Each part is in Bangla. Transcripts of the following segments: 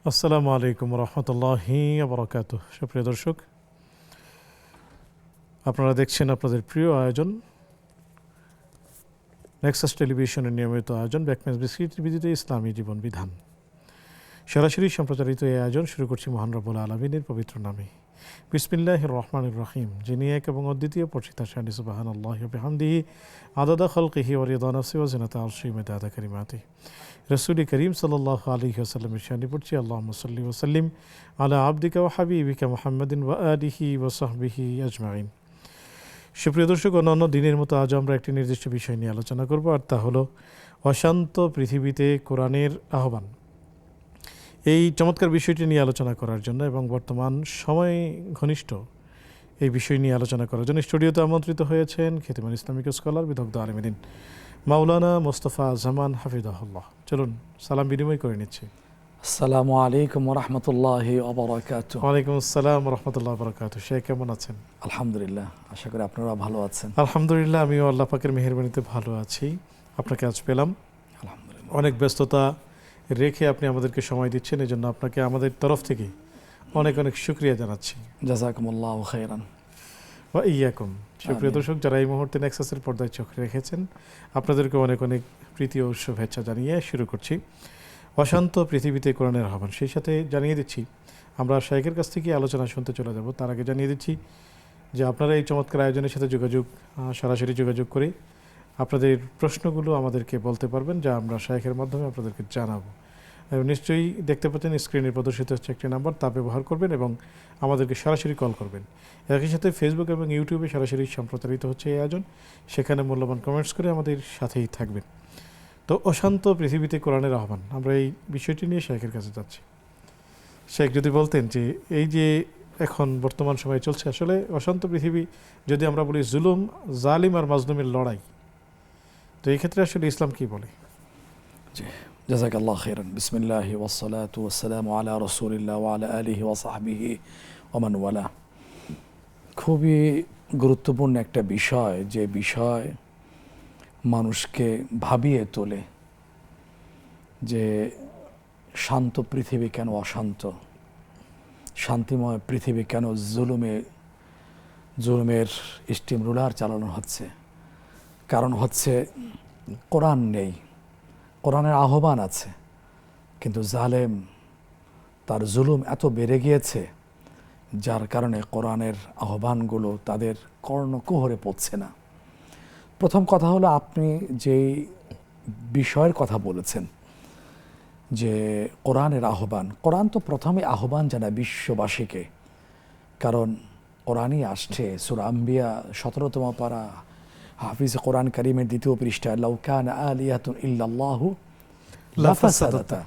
আসসালামু আলাইকুম রহমতুল্লাহি বারাকাতুহু। সুপ্রিয় দর্শক, আপনারা দেখছেন আপনাদের প্রিয় আয়োজন নেক্সাস টেলিভিশনের নিয়মিত আয়োজন ব্যাকম্যাচ বিস্তৃত ইসলামী জীবন বিধান। সরাসরি সম্প্রচারিত এই আয়োজন শুরু করছি মহান রব্বুল আলামিনের পবিত্র নামে। বিসমিল্লাহির রহমানির রহিম। যিনি এক এবং অদ্বিতীয়, পরিচিত শানি সুবহানাল্লাহি ওয়া বিহামদিহি আদাদা খালকিহি ওয়া রিদা নাফসিহি ওয়া জিনাতা আরশিহি ওয়া মিদাদা কালিমাতিহি। রসুল করিম সাল্লাল্লাহু আলাইহি ওয়াসাল্লামের শানে পড়ছি আল্লাহুম্মা সাল্লি ওয়া সাল্লিম আলা আবদিকা ওয়া হাবিবিকা মুহাম্মাদিন ওয়া আলিহি ওয়া সাহবিহি আজমাইন। সুপ্রিয় দর্শক, অন্যান্য দিনের মতো আজ আমরা একটি নির্দিষ্ট বিষয় নিয়ে আলোচনা করব, আর তা হলো অশান্ত পৃথিবীতে কোরআনের আহ্বান। এই চমৎকার বিষয়টি নিয়ে আলোচনা করার জন্য এবং বর্তমান সময় ঘনিষ্ঠ এই বিষয় নিয়ে আলোচনা করার জন্য স্টুডিওতে আমন্ত্রিত হয়েছেন খ্যাতিমান ইসলামিক স্কলার বিদগ্ধ আলেমিন মাওলানা মোস্তফা জামান হাফিজাহুল্লাহ। চলুন সালাম বিনিময় করে নিচ্ছি। আসসালামু আলাইকুম ওয়া রাহমাতুল্লাহি ওয়া বারাকাতুহু। ওয়ালাইকুম আসসালাম ওয়া রাহমাতুল্লাহি ওয়া বারাকাতুহু। শেখ কেমন আছেন? আলহামদুলিল্লাহ, আশা করি আপনারা ভালো আছেন। আলহামদুলিল্লাহ, আমিও আল্লাহ পাকের মেহেরবানিতে ভালো আছি। আপনাকে আজ পেলাম, আলহামদুলিল্লাহ। অনেক ব্যস্ততা রেখে আপনি আমাদেরকে সময় দিচ্ছেন, এই জন্য আপনাকে আমাদের তরফ থেকে অনেক অনেক শুকরিয়া জানাচ্ছি। জাযাকুমুল্লাহু খাইরান। ওয়া ইয়াকুম। সুপ্রিয় দর্শক, যারা এই মুহূর্তে নেক্সাসের পর্দায় চোখ রেখেছেন, আপনাদেরকে অনেক অনেক প্রীতি ও শুভেচ্ছা জানিয়ে শুরু করছি অশান্ত পৃথিবীতে কোরআনের আহ্বান। সেই সাথে জানিয়ে দিচ্ছি আমরা শাইখের কাছ থেকে আলোচনা শুনতে চলে যাব। তার আগে জানিয়ে দিচ্ছি যে আপনারা এই চমৎকার আয়োজনের সাথে সরাসরি যোগাযোগ করে আপনাদের প্রশ্নগুলো আমাদেরকে বলতে পারবেন, যা আমরা শাইখের মাধ্যমে আপনাদেরকে জানাবো। নিশ্চয়ই দেখতে পাচ্ছেন স্ক্রিনে প্রদর্শিত হচ্ছে একটি নাম্বার, তা ব্যবহার করবেন এবং আমাদেরকে সরাসরি কল করবেন। একই সাথে ফেসবুক এবং ইউটিউবে সরাসরি সম্প্রচারিত হচ্ছে এই আয়োজন, সেখানে মূল্যবান কমেন্টস করে আমাদের সাথেই থাকবেন। তো অশান্ত পৃথিবীতে কোরআনের আহ্বান, আমরা এই বিষয়টি নিয়ে শেখের কাছে যাচ্ছি। শেখ, যদি বলতেন যে এই যে এখন বর্তমান সময়ে চলছে আসলে অশান্ত পৃথিবী, যদি আমরা বলি জুলুম, জালিম আর মাজলুমের লড়াই, তো এই ক্ষেত্রে আসলে ইসলাম কি বলে? জি, জাযাকাল্লাহু খাইরান। বিসমিল্লাহি ওয়াস সালাতু ওয়াস সালামু আলা রাসূলিল্লাহ ওয়া আলা আলিহি ওয়া সাহবিহি ওয়া মান ওয়ালা। খুবই গুরুত্বপূর্ণ একটা বিষয়, যে বিষয় মানুষকে ভাবিয়ে তোলে যে শান্ত পৃথিবী কেন অশান্ত, শান্তিময় পৃথিবী কেন জুলুমের স্টিম রুলার চালানো হচ্ছে। কারণ হচ্ছে কোরআন নেই, কোরআনের আহ্বান আছে, কিন্তু জালেম তার জুলুম এত বেড়ে গিয়েছে যার কারণে কোরআনের আহ্বানগুলো তাদের কর্ণকুহরে পড়ছে না। প্রথম কথা হলো, আপনি যেই বিষয়ের কথা বলেছেন যে কোরআনের আহ্বান, কোরআন তো প্রথমে আহ্বান জানায় বিশ্ববাসীকে, কারণ কোরআনই আসছে সূরা আম্বিয়া 17তম পারা হাফিজ কোরআন কারীমের 2য় পৃষ্ঠায়, লাউ কানা আলিয়াতুন ইল্লাল্লাহু লাফাসাদাতা।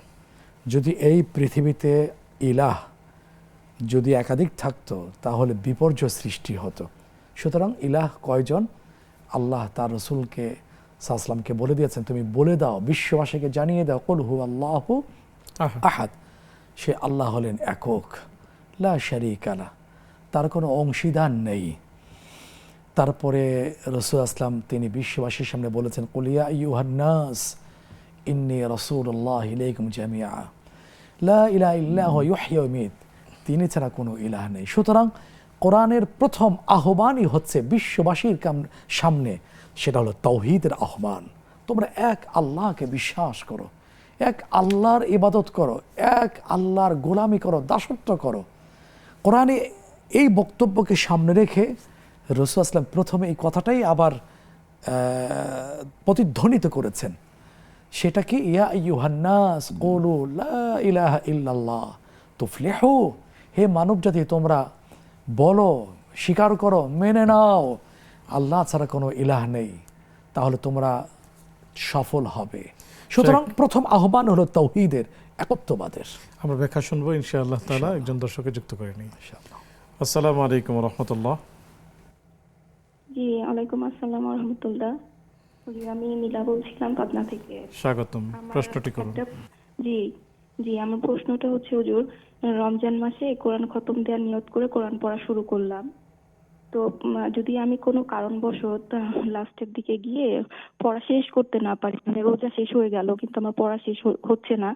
যদি এই পৃথিবীতে ইলাহ যদি একাধিক থাকতো তাহলে বিপর্যয় সৃষ্টি হতো। সুতরাং ইলাহ কয়জন? আল্লাহ তার রসুলকে সাল্লাল্লাহু বলে দিয়েছেন, তুমি বলে দাও, বিশ্ববাসীকে জানিয়ে দাও, কুল হুয়াল্লাহু আহাদ, সে আল্লাহ হলেন একক, লা শারীকা লাহ, তার কোনো অংশীদার নেই। তারপরে রাসূল আসলাম তিনি বিশ্ববাসীর সামনে বলেছেন, কুল ইয়া আইয়ুহান নাস ইন্নী রাসূলুল্লাহি ইলাইকুম জামিআ লা ইলাহা ইল্লা হুয়া ইউহয়ি ওয়া ইউমীত, তিনি ছাড়া কোনো ইলাহ নেই। সুতরাং কোরআনের প্রথম আহ্বানই হচ্ছে বিশ্ববাসীর সামনে, সেটা হলো তাওহীদের আহ্বান। তোমরা এক আল্লাহকে বিশ্বাস করো, এক আল্লাহর ইবাদত করো, এক আল্লাহর গোলামি করো, দাসত্ব করো। কোরআনে এই বক্তব্যকে সামনে রেখে রাসূল আসলাম প্রথমে এই কথাটাই আবার প্রতিধ্বনিত করেছেন। সেটা কি? ইয়া আইয়ুহান নাস কুলু লা ইলাহা ইল্লাল্লাহ তুফলিহু, হে মানব জাতি তোমরা বলো, স্বীকার করো, মেনে নাও আল্লাহ ছাড়া কোনো ইলাহ নেই, তাহলে তোমরা সফল হবে। সুতরাং প্রথম আহ্বান হলো তাওহীদের, একত্ববাদের। আমরা ব্যাখ্যা শুনবো ইনশাআল্লাহ তাআলা। একজন দর্শকে যুক্ত করে নিই। আসসালামু আলাইকুম ওয়া রাহমাতুল্লাহ। জি, ওয়ালাইকুম আসসালাম ওয়া রাহমাতুল্লাহ। আমি নীলা বলছিলাম পাটনা থেকে। স্বাগতম, প্রশ্নটি করুন। জি জি, আমার প্রশ্নটা হচ্ছে হুজুর, রমজান মাসে কোরআন খতম দেওয়ার নিয়ত করে কোরআন পড়া শুরু করলাম। তো যদি আমি কোনো কারণবশত লাস্টের দিকে গিয়ে পড়া শেষ করতে না পারি, মানে রোজা শেষ হয়ে গেল কিন্তু আমার পড়া শেষ হচ্ছে না,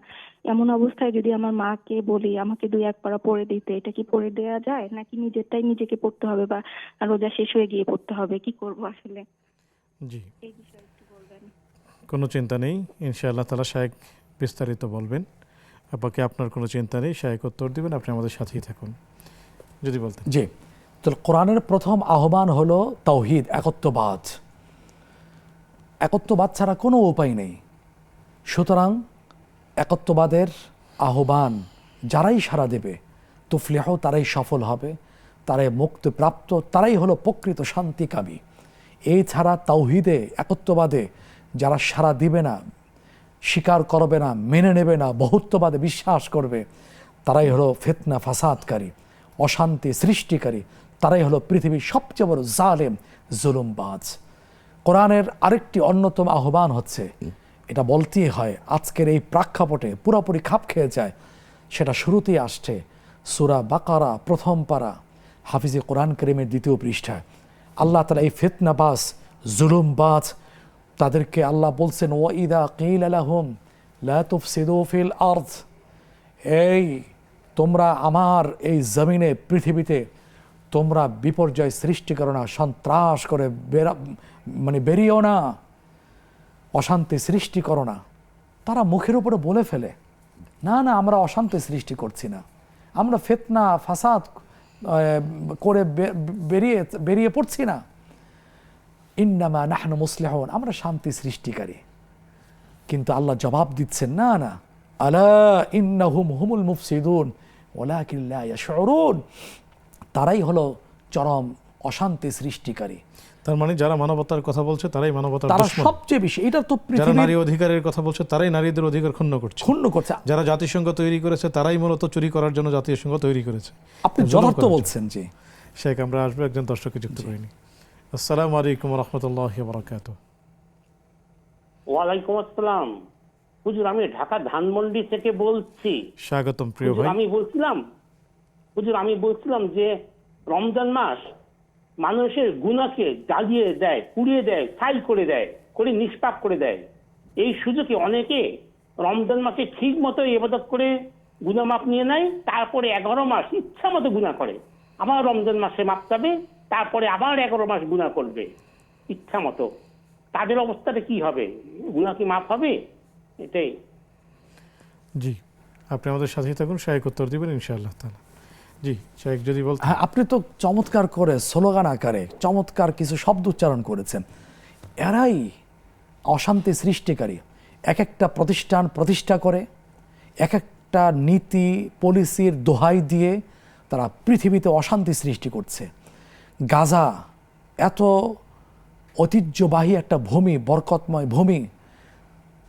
এমন অবস্থায় যদি আমার মাকে বলি আমাকে 2-1 পারা পড়ে দিতে, এটা কি পড়ে দেওয়া যায় নাকি নিজেরটাই নিজেকে পড়তে হবে বা রোজা শেষ হয়ে গিয়ে পড়তে হবে, কি করব আসলে জি, এই বিষয়ে একটু বলবেন। কোনো চিন্তা নেই, ইনশাআল্লাহ তাআলা শায়েখ বিস্তারিত বলবেন। বাকি আপনার কোনো চিন্তা নেই, শায়েখ উত্তর দিবেন, আপনি আমাদের সাথেই থাকুন। যদি বলতেন। জি, তো কোরআনের প্রথম আহ্বান হলো তাওহীদ, একত্ববাদ। একত্ববাদ ছাড়া কোনো উপায় নেই। সুতরাং একত্ববাদের আহ্বান যারাই সাড়া দেবে, তুফলিহ, তারাই সফল হবে, তারাই মুক্তিপ্রাপ্ত, তারাই হলো প্রকৃত শান্তিকামী। এই ছাড়া তাওহীদে, একত্ববাদে যারা সাড়া দিবে না, স্বীকার করবে না, মেনে নেবে না, বহুত্ববাদে বিশ্বাস করবে, তারাই হলো ফিতনা ফাসাদকারী, অশান্তি সৃষ্টিকারী, তারাই হলো পৃথিবীর সবচেয়ে বড় জালেম, জুলুমবাজ। কোরআনের আরেকটি অন্যতম আহ্বান হচ্ছে, এটা বলতেই হয়, আজকের এই প্রেক্ষাপটে পুরোপুরি খাপ খেয়ে যায়, সেটা শুরুতেই আসছে সূরা বাকারা প্রথম পারা, হাফিজে কোরআন কারীমের 2 পৃষ্ঠায়। আল্লাহ তাআলা এই ফিতনাবাজ, জুলুমবাজ তাদেরকে আল্লাহ বলছেন, ওয়াইদা কিলা লাহুম লা তুফসিদু ফিল আরদ, এই তোমরা আমার এই জমিনে, পৃথিবীতে তোমরা বিপর্যয় সৃষ্টি করো না, সন্ত্রাস করে বেরিয়েও না, অশান্তি সৃষ্টি করো না। তারা মুখের উপরে বলে ফেলে, না না আমরা অশান্তি সৃষ্টি করছি না, আমরা ফিতনা ফাসাদ করে বেরিয়ে পড়ছি না। ইন্নামা নাহনু মুসলিহুন, আমরা শান্তি সৃষ্টিকারী। কিন্তু আল্লাহ জবাব দিচ্ছেন, না না, আলা ইন্নাহুম হুমুল মুফসিদুন ওয়ালাকিন লা ইয়াশউরুন, তারাই হলো চরম অশান্তি সৃষ্টিকারী। তার মানে যারা মানবতার কথা বলছে তারাই মানবতার তারা দুশমন। সবচেয়ে বেশি, এটা তো যারা নারী অধিকারের কথা বলছে তারাই নারীদের অধিকার ক্ষুণ্ণ করছে। যারা জাতিসংঘ তৈরি করেছে তারাই মূলত চুরি করার জন্য জাতিসংঘ তৈরি করেছে। আপনি যথার্থ বলছেন। জি শেখ, আমরা আসবো, একজন দর্শককে যুক্ত করিনি। আসসালামু আলাইকুম ওয়া রাহমাতুল্লাহি ওয়া বারাকাতুহু। ওয়ালাইকুম আসসালাম। হুজুর, আমি ঢাকা ধানমন্ডি থেকে বলছি। স্বাগতম প্রিয় হুজুর, ভাই। আমি বলছিলাম যে রমজান মাস মানুষের গুনাহকে জ্বালিয়ে দেয়, পুড়িয়ে দেয়, ছাই করে দেয়, করে নিষ্পাপ করে দেয়। এই সুযোগে অনেকে রমজান মাসে ঠিক মতো ইবাদত করে গুনাহ মাপ নিয়ে নেয়, তারপরে 11 মাস ইচ্ছা মতো গুনাহ করে, আবার রমজান মাসে মাপ চাবে, তারপরে আবার 11 মাস গুনাহ করবে ইচ্ছা মতো। তাদের অবস্থাটা কি হবে? গুনাহ কি মাফ হবে? এটাই। জি, আপনি আমাদের সাথেই থাকুন, শায়েখ উত্তর দিবেন ইনশাআল্লাহ তাআলা। জি শায়েখ, যদি বলতেন। হ্যাঁ, আপনি তো চমৎকার করে স্লোগান আকারে চমৎকার কিছু শব্দ উচ্চারণ করেছেন। এরাই অশান্তি সৃষ্টিকারী। এক একটা প্রতিষ্ঠান প্রতিষ্ঠা করে, এক একটা নীতি পলিসির দোহাই দিয়ে তারা পৃথিবীতে অশান্তি সৃষ্টি করছে। গাজা এত ঐতিহ্যবাহী একটা ভূমি, বরকতময় ভূমি,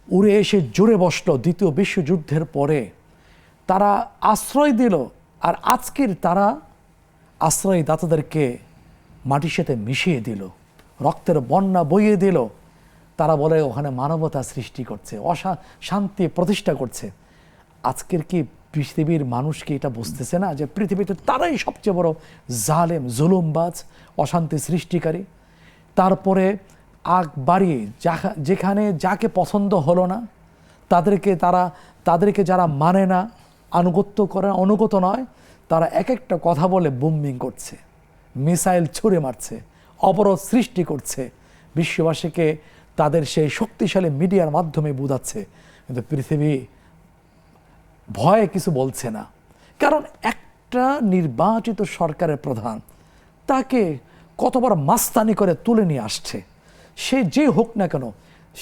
উড়ে এসে জুড়ে বসল দ্বিতীয় বিশ্বযুদ্ধের পরে। তারা আশ্রয় দিল, আর আজকের তারা আশ্রয়দাতাদেরকে মাটির সাথে মিশিয়ে দিল, রক্তের বন্যা বইয়ে দিল। তারা বলে ওখানে মানবতা সৃষ্টি করছে, শান্তি প্রতিষ্ঠা করছে। আজকের কি পৃথিবীর মানুষ কি এটা বুঝতেছে না যে পৃথিবীতে তারাই সবচেয়ে বড় জালেম, জুলুমবাজ, অশান্তি সৃষ্টিকারী? তারপরে আগ বাড়িয়ে যেখানে যাকে পছন্দ হলো না তাদেরকে যারা মানে না, আনুগত্য করে, অনুগত নয়, তারা এক একটা কথা বলে বুমিং করছে, মিসাইল ছুড়ে মারছে, অবরোধ সৃষ্টি করছে, বিশ্ববাসীকে তাদের সেই শক্তিশালী মিডিয়ার মাধ্যমে বোঝাচ্ছে। কিন্তু পৃথিবী ভয়ে কিছু বলছে না, কারণ একটা নির্বাচিত সরকারের প্রধান তাকে কতবার মাস্তানি করে তুলে নিয়ে আসছে। সে যে হোক না কেন,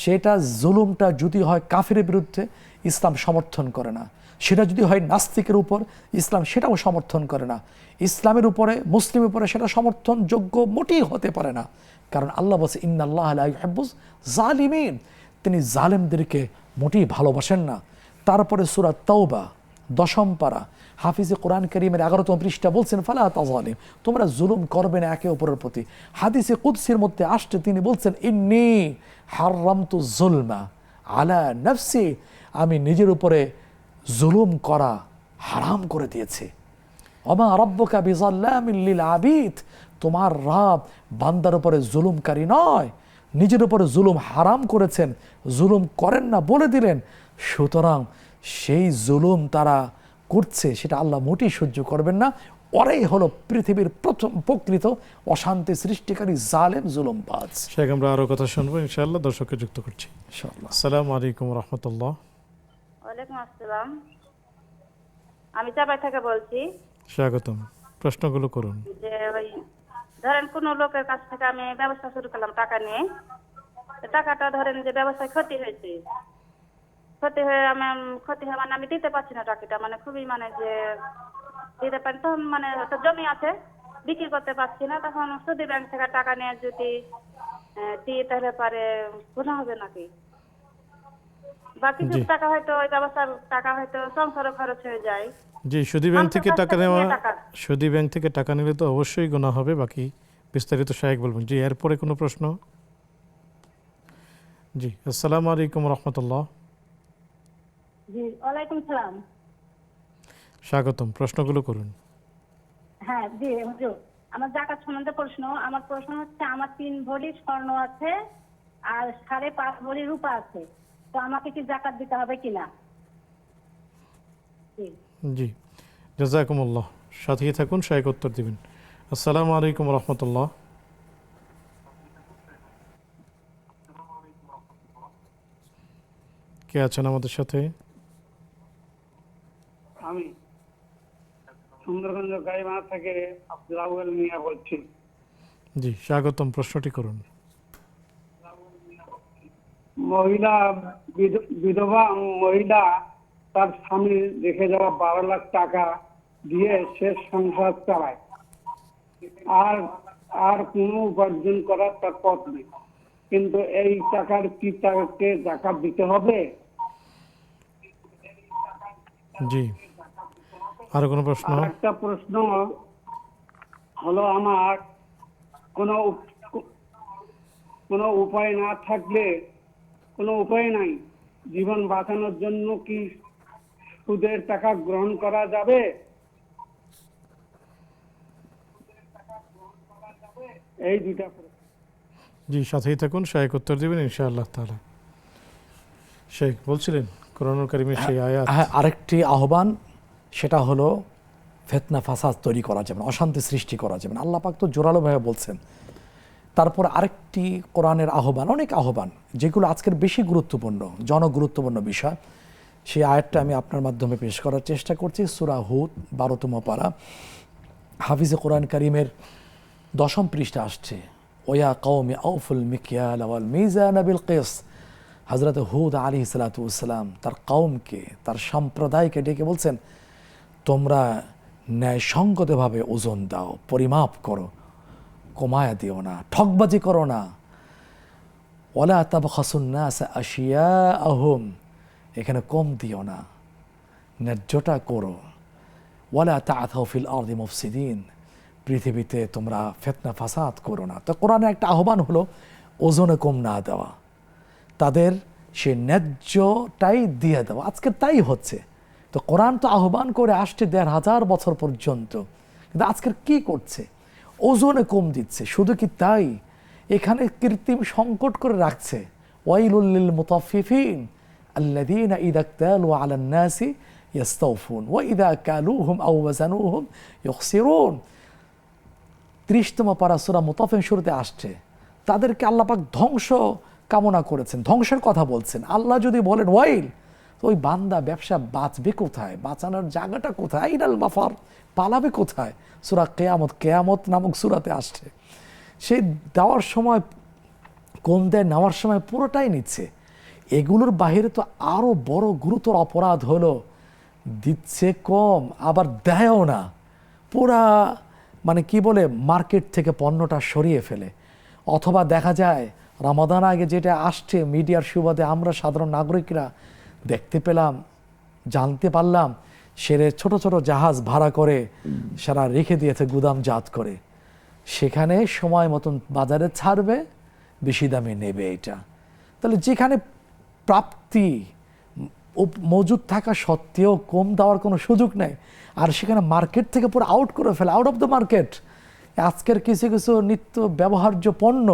সেটা জুলুমটা যদি হয় কাফিরের বিরুদ্ধে, ইসলাম সমর্থন করে না। সেটা যদি হয় নাস্তিকের উপর, ইসলাম সেটাও সমর্থন করে না। ইসলামের উপরে, মুসলিমের উপরে সেটা সমর্থনযোগ্য মোটেই হতে পারে না। কারণ আল্লাহ বলছে, ইন্নাল্লাহা লা ইউহিব্বুজ জালিমিন, তিনি জালেমদেরকে মোটেই ভালোবাসেন না। তারপরে সূরা তাওবা 10ম পারা, হাফিজে কোরআন কারীমের 11তম পৃষ্ঠা বলছেন, ফালা তাযালিম, তোমরা জুলুম করবে না একে অপরের প্রতি। হাদিসে কুদসির মধ্যে আসছে, তিনি বলছেন, ইন্নী হারামতু যুলমা আলা নাফসি, আমি নিজের উপরে জুলুম করা হারাম করে দিয়েছি। ওমা রাব্বুকা বিযাল্লামিল লিল আবিদ, তোমার রব বান্দার উপরে জুলুমকারী নয়, নিজের উপরে জুলুম হারাম করেছেন, জুলুম করেন না বলে দিলেন। সুতরাং সেই জুলুম তারা করছে সেটা আল্লাহ মোটেই সহ্য করবেন না। ওরাই হলো পৃথিবীর প্রথম প্রকৃত অশান্তি সৃষ্টিকারী জালেম জুলুমবাজ। শেখ, আমরা আরো কথা শুনবো ইনশাআল্লাহ, দর্শককে যুক্ত করছি। ইনশাআল্লাহ। আসসালামু আলাইকুম রহমতুল্লাহ। ওয়ালাইকুম আসসালাম। আমি চাপাই থেকে বলছি স্বাগতম, প্রশ্নগুলো করুন। যে ওই ধরেন কোন লোকের কাছ থেকে আমি ব্যবসা শুরু করলাম টাকা নিয়ে, তো টাকাটা ধরেন যে ব্যবসায় ক্ষতি হয়েছে, ক্ষতি হয়ে মানে আমি দিতে পারছি না টাকাটা, মানে খুবই মানে যে দিতে পারি, তখন মানে একটা জমি আছে বিক্রি করতে পারছি না, তখন সুদী ব্যাংক থেকে টাকা নিয়ে যদি দিই তাহলে পারে গুনাহ হবে নাকি? বা কিছু জি। টাকা হয়তো ওই ব্যবসার টাকা হয়তো সংসারে খরচ হয়ে যায়। জি, সুদী ব্যাংক থেকে মানুষের কাছ টাকা থেকে নেওয়া, নিয়ে টাকা। সুদী ব্যাংক থেকে টাকা নিলে তো অবশ্যই গুনাহ হবে। বাকি বিস্তারিত শায়েখ বলবেন। জি, এরপরে কোনো প্রশ্ন? জি, আসসালামু আলাইকুম রহমতুল্লাহ। জি, ওয়ালাইকুম সালাম। স্বাগতম, প্রশ্নগুলো করুন। হ্যাঁ জি হুজুর, আমার জাকাত সম্বন্ধে প্রশ্ন। আমার প্রশ্ন হচ্ছে, আমার 3 ভরি স্বর্ণ আছে আর 5.5 ভরি রূপা আছে, তো আমাকে কি জাকাত দিতে হবে কিনা? জি। জি, জাযাকুমুল্লাহ। সাথেই থাকুন, শায়েখ উত্তর দিবেন। আসসালামু আলাইকুম রহমতুল্লাহ। কে আছেন আমাদের সাথে? আমি সুন্দরগঞ্জ গাইবান্ধা থেকে আব্দুল আউয়াল মিয়া বলছি। জি, স্বাগতম, প্রশ্নটি করুন। মহিলা বিধবা মহিলা তার স্বামী রেখে যাওয়া 12 লাখ টাকা দিয়ে শেষ সংসার চালায়, আর আর কোনো উপার্জন করার তার পথ নেই, কিন্তু এই টাকার কি তাকে জাকাত দিতে হবে? জি, আরো কোনো প্রশ্ন? আর একটা প্রশ্ন হলো, আমার কোনো উপায় না থাকলে, কোনো উপায় নাই, জীবন বাঁচানোর জন্য কি সুদের টাকা গ্রহণ করা যাবে? এই দুইটা প্রশ্ন। জি, সাথেই থাকুন, শায়েখ উত্তর দিবেন ইনশাআল্লাহ তাআলা। শেখ বলছিলেন কোরআনুল কারীমের সেই আয়াত। হ্যাঁ, আরেকটি আহ্বান, সেটা হলো ফিতনা ফাসাদ তৈরি করা যাবে না, অশান্তি সৃষ্টি করা যাবে না। আল্লাহ পাক তো জোরালোভাবে বলছেন। তারপর আরেকটি কোরআনের আহ্বান, অনেক আহ্বান যেগুলো আজকের বেশি গুরুত্বপূর্ণ, জনগুরুত্বপূর্ণ বিষয়, সেই আয়াতটা আমি আপনার মাধ্যমে পেশ করার চেষ্টা করছি। সূরা হুদ 12তম পারা, হাফিজে কোরআন কারীমের 10ম পৃষ্ঠা আসছে, ওয়া কওমি আউফুল মিকয়াল ওয়াল মিজান বিল কিস। হযরত হুদ আলাইহিস সালাতু ওয়াস সালাম তার কওমকে, তার সম্প্রদায়কে ডেকে বলছেন, তোমরা ন্যায়সঙ্গতভাবে ওজন দাও, পরিমাপ করো, কমায়া দিও না, ঠকবাজি করো না। ওয়ালা তাবখাসুন নাস আশিয়াআহুম, এখানে কম দিও না, ন্যায্যটা করো। ওয়ালা তাআথাউ ফিল আরদি মুফসিদিন, পৃথিবীতে তোমরা ফিতনা ফাসাদ করো না। তো কোরআনে একটা আহ্বান হলো ওজনে কম না দেওয়া, তাদের সে ন্যায্যটাই দিয়ে দেওয়া। আজকে তাই হচ্ছে। তো কোরআন তো আহ্বান করে আসছে 1500 বছর পর্যন্ত, কিন্তু আজকের কি করছে? ওজনে কম দিচ্ছে। শুধু কি তাই, এখানে কৃত্রিম সংকট করে রাখছে, ওয়াইলুল লিল মুতাফফিফিন আল্লাযীনা ইযা ইক্তালু আলান নাসি ইস্তাওফুন ওয়া ইযা কালুহুম আও ওয়াজানুহুম ইখসিরুন। 30তম পারা সূরা মুতাফফিফিন শুরুতে আসছে। তাদেরকে আল্লাহ পাক ধ্বংস কামনা করেছেন, ধ্বংসের কথা বলছেন। আল্লাহ যদি বলেন ওয়াইল, তো ওই বান্দা ব্যবসা বাঁচবে কোথায়? বাঁচানোর জায়গাটা কোথায়? আইনাল মাফার, পালাবে কোথায়? সূরা কিয়ামত, কিয়ামত নামক সূরাতে আসছে। সেই দেওয়ার সময় কম দেয়, নেওয়ার সময় পুরোটাই নিচ্ছে। এগুলোর বাহিরে তো আরো বড় গুরুতর অপরাধ হলো, দিচ্ছে কম আবার দেয়ও না, পুরা মানে কি বলে, মার্কেট থেকে পণ্যটা সরিয়ে ফেলে। অথবা দেখা যায় রমাদান আগে যেটা আসছে মিডিয়ার সুবাদে আমরা সাধারণ নাগরিকরা দেখতে পেলাম, জানতে পারলাম, সেরে ছোট ছোট জাহাজ ভাড়া করে সারা রেখে দিয়েছে গুদামজাত করে, সেখানে সময় মতন বাজারে ছাড়বে, বেশি দামে নেবে। এটা তাহলে যেখানে প্রাপ্তি মজুদ থাকা সত্ত্বেও কম দেওয়ার কোনো সুযোগ নেই, আর সেখানে মার্কেট থেকে পুরো আউট করে ফেলে, আউট অফ দ্য মার্কেট আজকের কিছু কিছু নিত্য ব্যবহার্য পণ্য,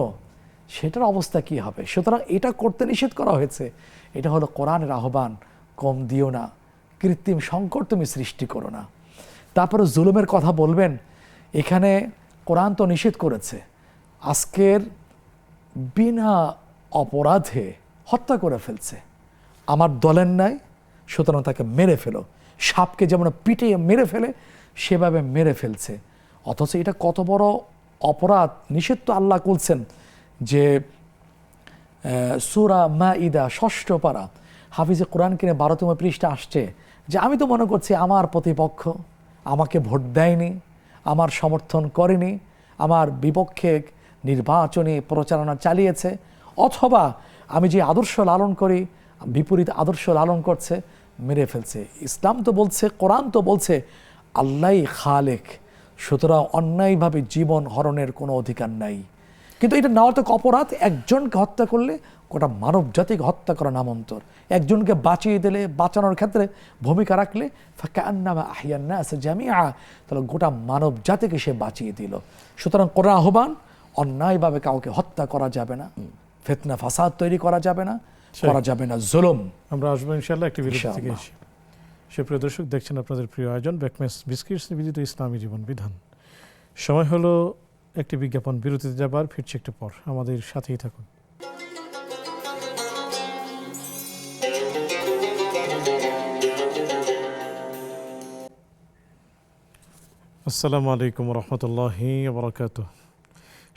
সেটার অবস্থা কি হবে? সুতরাং এটা করতে নিষেধ করা হয়েছে। এটা হলো কোরআনের আহ্বান, কম দিও না, কৃত্রিম সংকট তুমি সৃষ্টি করো না। তারপরে জুলুমের কথা বলবেন, এখানে কোরআন তো নিষেধ করেছে, আজকের বিনা অপরাধে হত্যা করে ফেলছে, আমার দলের নাই, সুতরাং তাকে মেরে ফেলো। সাপকে যেমন পিটিয়ে মেরে ফেলে সেভাবে মেরে ফেলছে। অথচ এটা কত বড় অপরাধ, নিষেধ তো আল্লাহ করছেন যে সূরা মাইদা ৬ষ্ঠ পারা হাফিজে কোরআন কিনে ১২তম পৃষ্ঠা আসছে যে আমি তো মনে করছি আমার প্রতিপক্ষ আমাকে ভোট দেয়নি, আমার সমর্থন করেনি, আমার বিপক্ষে নির্বাচনী প্রচারণা চালিয়েছে, অথবা আমি যে আদর্শ লালন করি বিপরীত আদর্শ লালন করছে, মেরে ফেলছে। ইসলাম তো বলছে, কোরআন তো বলছে আল্লাহই খালেক, সুতরাং অন্যায়ভাবে জীবন হরণের কোনো অধিকার নাই। কিন্তু এটা নেওয়া তো অপরাধ। একজনকে হত্যা করলে গোটা মানব জাতিকে হত্যা করা নামান্তর। একজনকে বাঁচিয়ে দিলে, বাঁচানোর ক্ষেত্রে ভূমিকা রাখলে ফাকান্নামা আহইয়ান নাস জামিআ, তাহলে গোটা মানব জাতিকে সে বাঁচিয়ে দিল। সুতরাং কোরআন আহ্বান, অন্যায়ভাবে কাউকে হত্যা করা যাবে না, ফিতনা ফাসাদ তৈরি করা যাবে না, করা যাবে না জুলুম। আমরা আসবো ইনশাআল্লাহ একটি বিরতি থেকে এসে। সুপ্রিয় দর্শক, দেখছেন আপনাদের প্রিয় আয়োজন ব্যাকমেস বিস্কিটস নিবেদিত ইসলামী জীবন বিধান। সময় হলো একটি বিজ্ঞাপন, বিরতিতে যাবার, ফিরছি একটু পর, আমাদের সাথেই থাকুন। আসসালামু আলাইকুম রহমতুল্লাহি বারাকাতুহু।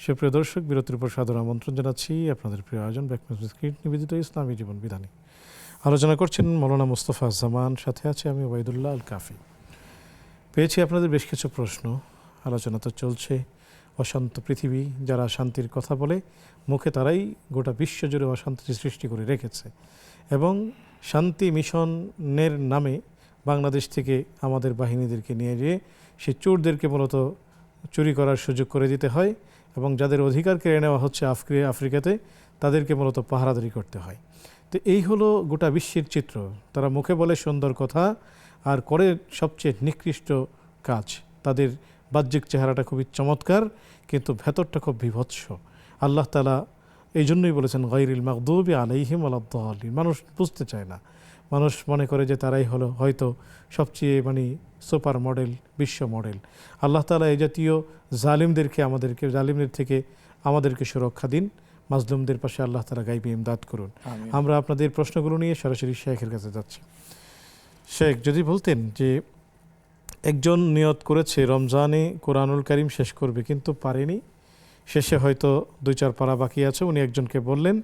সুপ্রিয় দর্শক, বিরতির উপর সাদর আমন্ত্রণ জানাচ্ছি আপনাদের প্রিয় আয়োজন ব্যাকমেস বিস্কিট নিবেদিত ইসলামী জীবন বিধানে। আলোচনা করছেন মৌলানা মুস্তাফা জামান, সাথে আছে আমি ওবায়দুল্লাহ আল কাফি। পেয়েছি আপনাদের বেশ কিছু প্রশ্ন, আলোচনা তো চলছে। অশান্ত পৃথিবী, যারা শান্তির কথা বলে মুখে তারাই গোটা বিশ্বজুড়ে অশান্তি সৃষ্টি করে রেখেছে, এবং শান্তি মিশনের নামে বাংলাদেশ থেকে আমাদের বাহিনীদেরকে নিয়ে গিয়ে সেই চোরদেরকে মূলত চুরি করার সুযোগ করে দিতে হয়, এবং যাদের অধিকার কেড়ে নেওয়া হচ্ছে আফ্রিকাতে, তাদেরকে মূলত পাহারাদারি করতে হয়। তো এই হলো গোটা বিশ্বের চিত্র। তারা মুখে বলে সুন্দর কথা আর করে সবচেয়ে নিকৃষ্ট কাজ। তাদের বাহ্যিক চেহারাটা খুবই চমৎকার, কিন্তু ভেতরটা খুব বিভৎস। আল্লাহ তাআলা এই জন্যই বলেছেন গায়রিল মাগদুবি আলাইহিম ওয়ালাদ-দাল্লিন। মানুষ বুঝতে চায় না, মানুষ মনে করে যে তারাই হলো হয়তো সবচেয়ে সুপার মডেল, বিশ্ব মডেল। আল্লাহ তাআলা এই জাতীয় জালিমদের থেকে আমাদেরকে সুরক্ষা দিন, মাজলুমদের পাশে আল্লাহ তাআলা গায়বী ইমদাদ করুন। আমরা আপনাদের প্রশ্নগুলো নিয়ে সরাসরি শেখের কাছে যাচ্ছি। শেখ, যদি বলতেন যে একজন নিয়ত করেছে রমজানে কোরআনুল কারীম শেষ করবে, কিন্তু পারেনি, শেষে হয়তো 2-4 পারা বাকি আছে, উনি একজনকে বললেন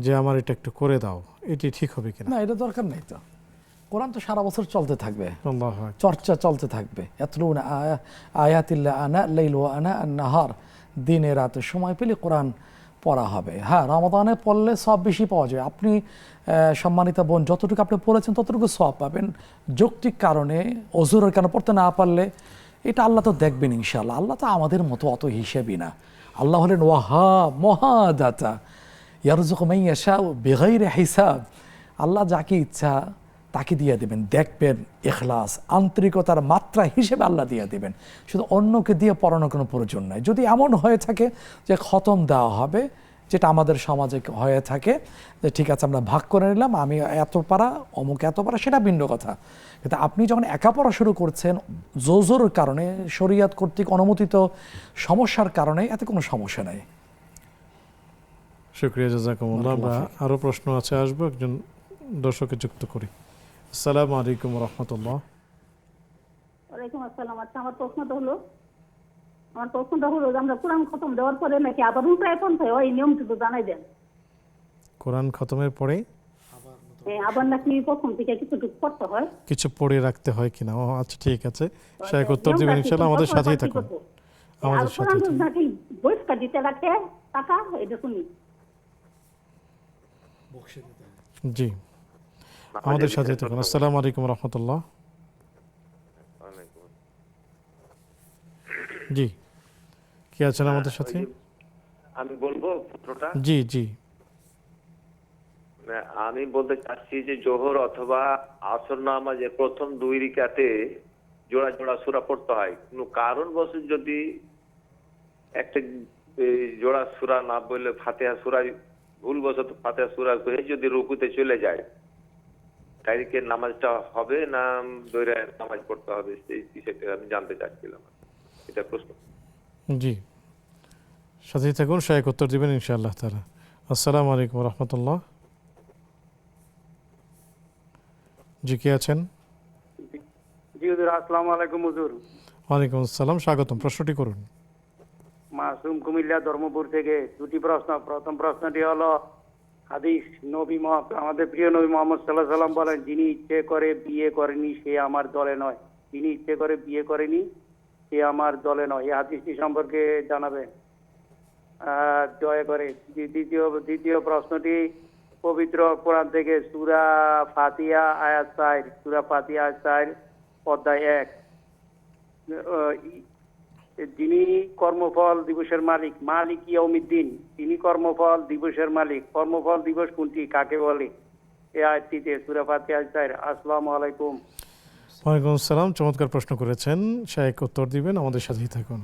যে আমার এটা একটু করে দাও, এটি ঠিক হবে কিনা? না, এটা দরকার নেই তো। কোরআন তো সারা বছর চলতে থাকবে, আল্লাহু আকবার। চর্চা চলতে থাকবে। ইয়াতলুনা আয়াতিল্লাহ আনা লাইল ওয়া আনা আন-নাহার, দিনে রাতে সময় পেলে কোরআন পড়া হবে। হ্যাঁ, রমাদানে পড়লে সব বেশি পাওয়া যায়। আপনি সম্মানিত বোন, যতটুকু আপনি পড়েছেন ততটুকু সওয়াব পাবেন। যৌক্তিক কারণে অজুরের কেন পড়তে না পারলে এটা আল্লাহ তো দেখবেন ইনশাআল্লাহ। আল্লাহ তো আমাদের মতো অত হিসেবই না। আল্লাহ হলেন ওয়াহাব, মহাদাতা, ইয়ারযুকু মান ইয়াশাউ বিগাইরি হিসাব। আল্লাহ যাকে ইচ্ছা তাকে দিয়ে দেবেন। দেখবেন ইখলাস, আন্তরিকতার মাত্রা হিসেবে আল্লাহ দিয়ে দেবেন। শুধু অন্যকে দিয়ে পড়ানোর কোনো প্রয়োজন নাই। যদি এমন হয়ে থাকে যে খতম দেওয়া হবে, যেটা আমাদের সমাজে হয়ে থাকে, যে ঠিক আছে আমরা ভাগ করে নিলাম, আমি এত পারা, অমুক এত পারা, সেটা ভিন্ন কথা। কিন্তু আপনি যখন একা পড়া শুরু করছেন জোর কারণে, শরিয়াত কর্তৃক অনুমোদিত সমস্যার কারণে, এতে কোনো সমস্যা নাই। শুকরিয়া, জাযাকুমুল্লাহ। আমরা আরও প্রশ্ন আছে, আসবো, একজন দর্শকে যুক্ত করি। আসসালামু আলাইকুম রহমতুল্লাহ। ওয়ালাইকুম আসসালাম। আচ্ছা, আমার প্রশ্নটা হলো যে আমরা কোরআন খতম দেওয়ার পরে নাকি আবার উল্টায় পন্থায় ওই নিয়মটা তো জানাই দেন। কোরআন খতমের পরে আবার নাকি প্রথম থেকে কিছুটুকু পড়তে হয়, কিছু পড়ে রাখতে হয় কিনা? ও আচ্ছা, ঠিক আছে, শেখ উত্তর দিবেন ইনশাআল্লাহ। আমাদের সাথেই থাকুন, আমাদের সাথেই থাকুন। নাকি বয়স্কা দিতে রাখে টাকা, এটা শুনি। জি, আমাদের সাথেই থাকুন। আসসালামু আলাইকুম রহমতুল্লাহ। জি, কি আছেন আমাদের সাথে? আমি বলবো পুত্রটা, জি জি। মানে আমি বলতে চাচ্ছি যে জোহর অথবা আসর নামাজে প্রথম 2 রাকাতে জোড়া জোড়া সূরা পড়তে হয়, কোনো কারণবশত যদি একটা জোড়া সূরা না বললে ফাতিহা সূরা ভুলবশত ফাতিহা সূরা করে যদি রুকুতে চলে যায়, তাইলে কি নামাজটা হবে না দৈরা নামাজ পড়তে হবে, সেই বিষয়টা আমি জানতে চাচ্ছিলাম। এটা প্রশ্ন। জি, সাথে থাকুন, শায়েখ উত্তর দিবেন ইনশাআল্লাহ তাআলা। আসসালামু আলাইকুম রহমতুল্লাহ। জি, কে আছেন? জি হুজুর, আসসালামু আলাইকুম হুজুর। ওয়ালাইকুম আসসালাম, স্বাগতম। প্রশ্নটি করুন। মাসুম কুমিল্লা ধর্মপুর থেকে। দুটি প্রশ্ন। প্রথম প্রশ্নটি হলো, হাদিস আমাদের প্রিয় নবী মোহাম্মদ সাল্লাল্লাহু আলাইহি সাল্লাম বলেন, যিনি ইচ্ছে করে বিয়ে করেনি সে আমার দলে নয়। যিনি ইচ্ছে করে বিয়ে করেনি সে আমার দলে নয়। এই হাদিসটি সম্পর্কে জানাবেন দয়া করে। দ্বিতীয় প্রশ্নটি পবিত্র কোরআন থেকে সূরা ফাতিহা আয়াত 4, সূরা ফাতিহা আয়াত 4 অধ্যায় 1, যিনি কর্মফল দিবসের মালিক, মালিক ইয়াউমিদ্দিন, তিনি কর্মফল দিবসের মালিক। কর্মফল দিবস কোনটি, কাকে বলে? এই আয়াতটিতে সূরা ফাতিহা আয়াত 4। আসসালামু আলাইকুম। ওয়ালাইকুম আসসালাম, চমৎকার প্রশ্ন করেছেন। শায়েখ উত্তর দিবেন, আমাদের সাথেই থাকুন।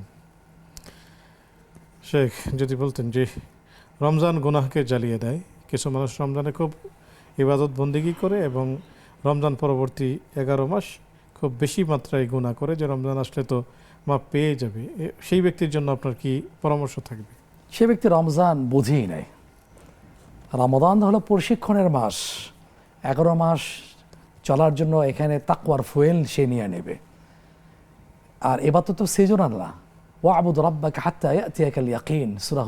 শেখ যদি বলতেন যে রমজান গুনাহকে জ্বালিয়ে দেয়, কিছু মানুষ রমজানে খুব ইবাদত বন্দেগী করে এবং রমজান পরবর্তী 11 মাস খুব বেশি মাত্রায় গুনাহ করে, যে রমজান আসলে তো মাপ পেয়ে যাবে, সেই ব্যক্তির জন্য আপনার কি পরামর্শ থাকবে? সে ব্যক্তি রমজান বুঝেই নেয়। রমাদান হলো প্রশিক্ষণের মাস। 11 মাস চলার জন্য এখানে তাকওয়ার ফুয়েল সে নিয়ে নেবে। আর এবাদত তো সিজনাল না। ওয়াবুদ রাব্বাকা হাত্তা ইয়াতিয়াকাল ইয়াকিন, সূরা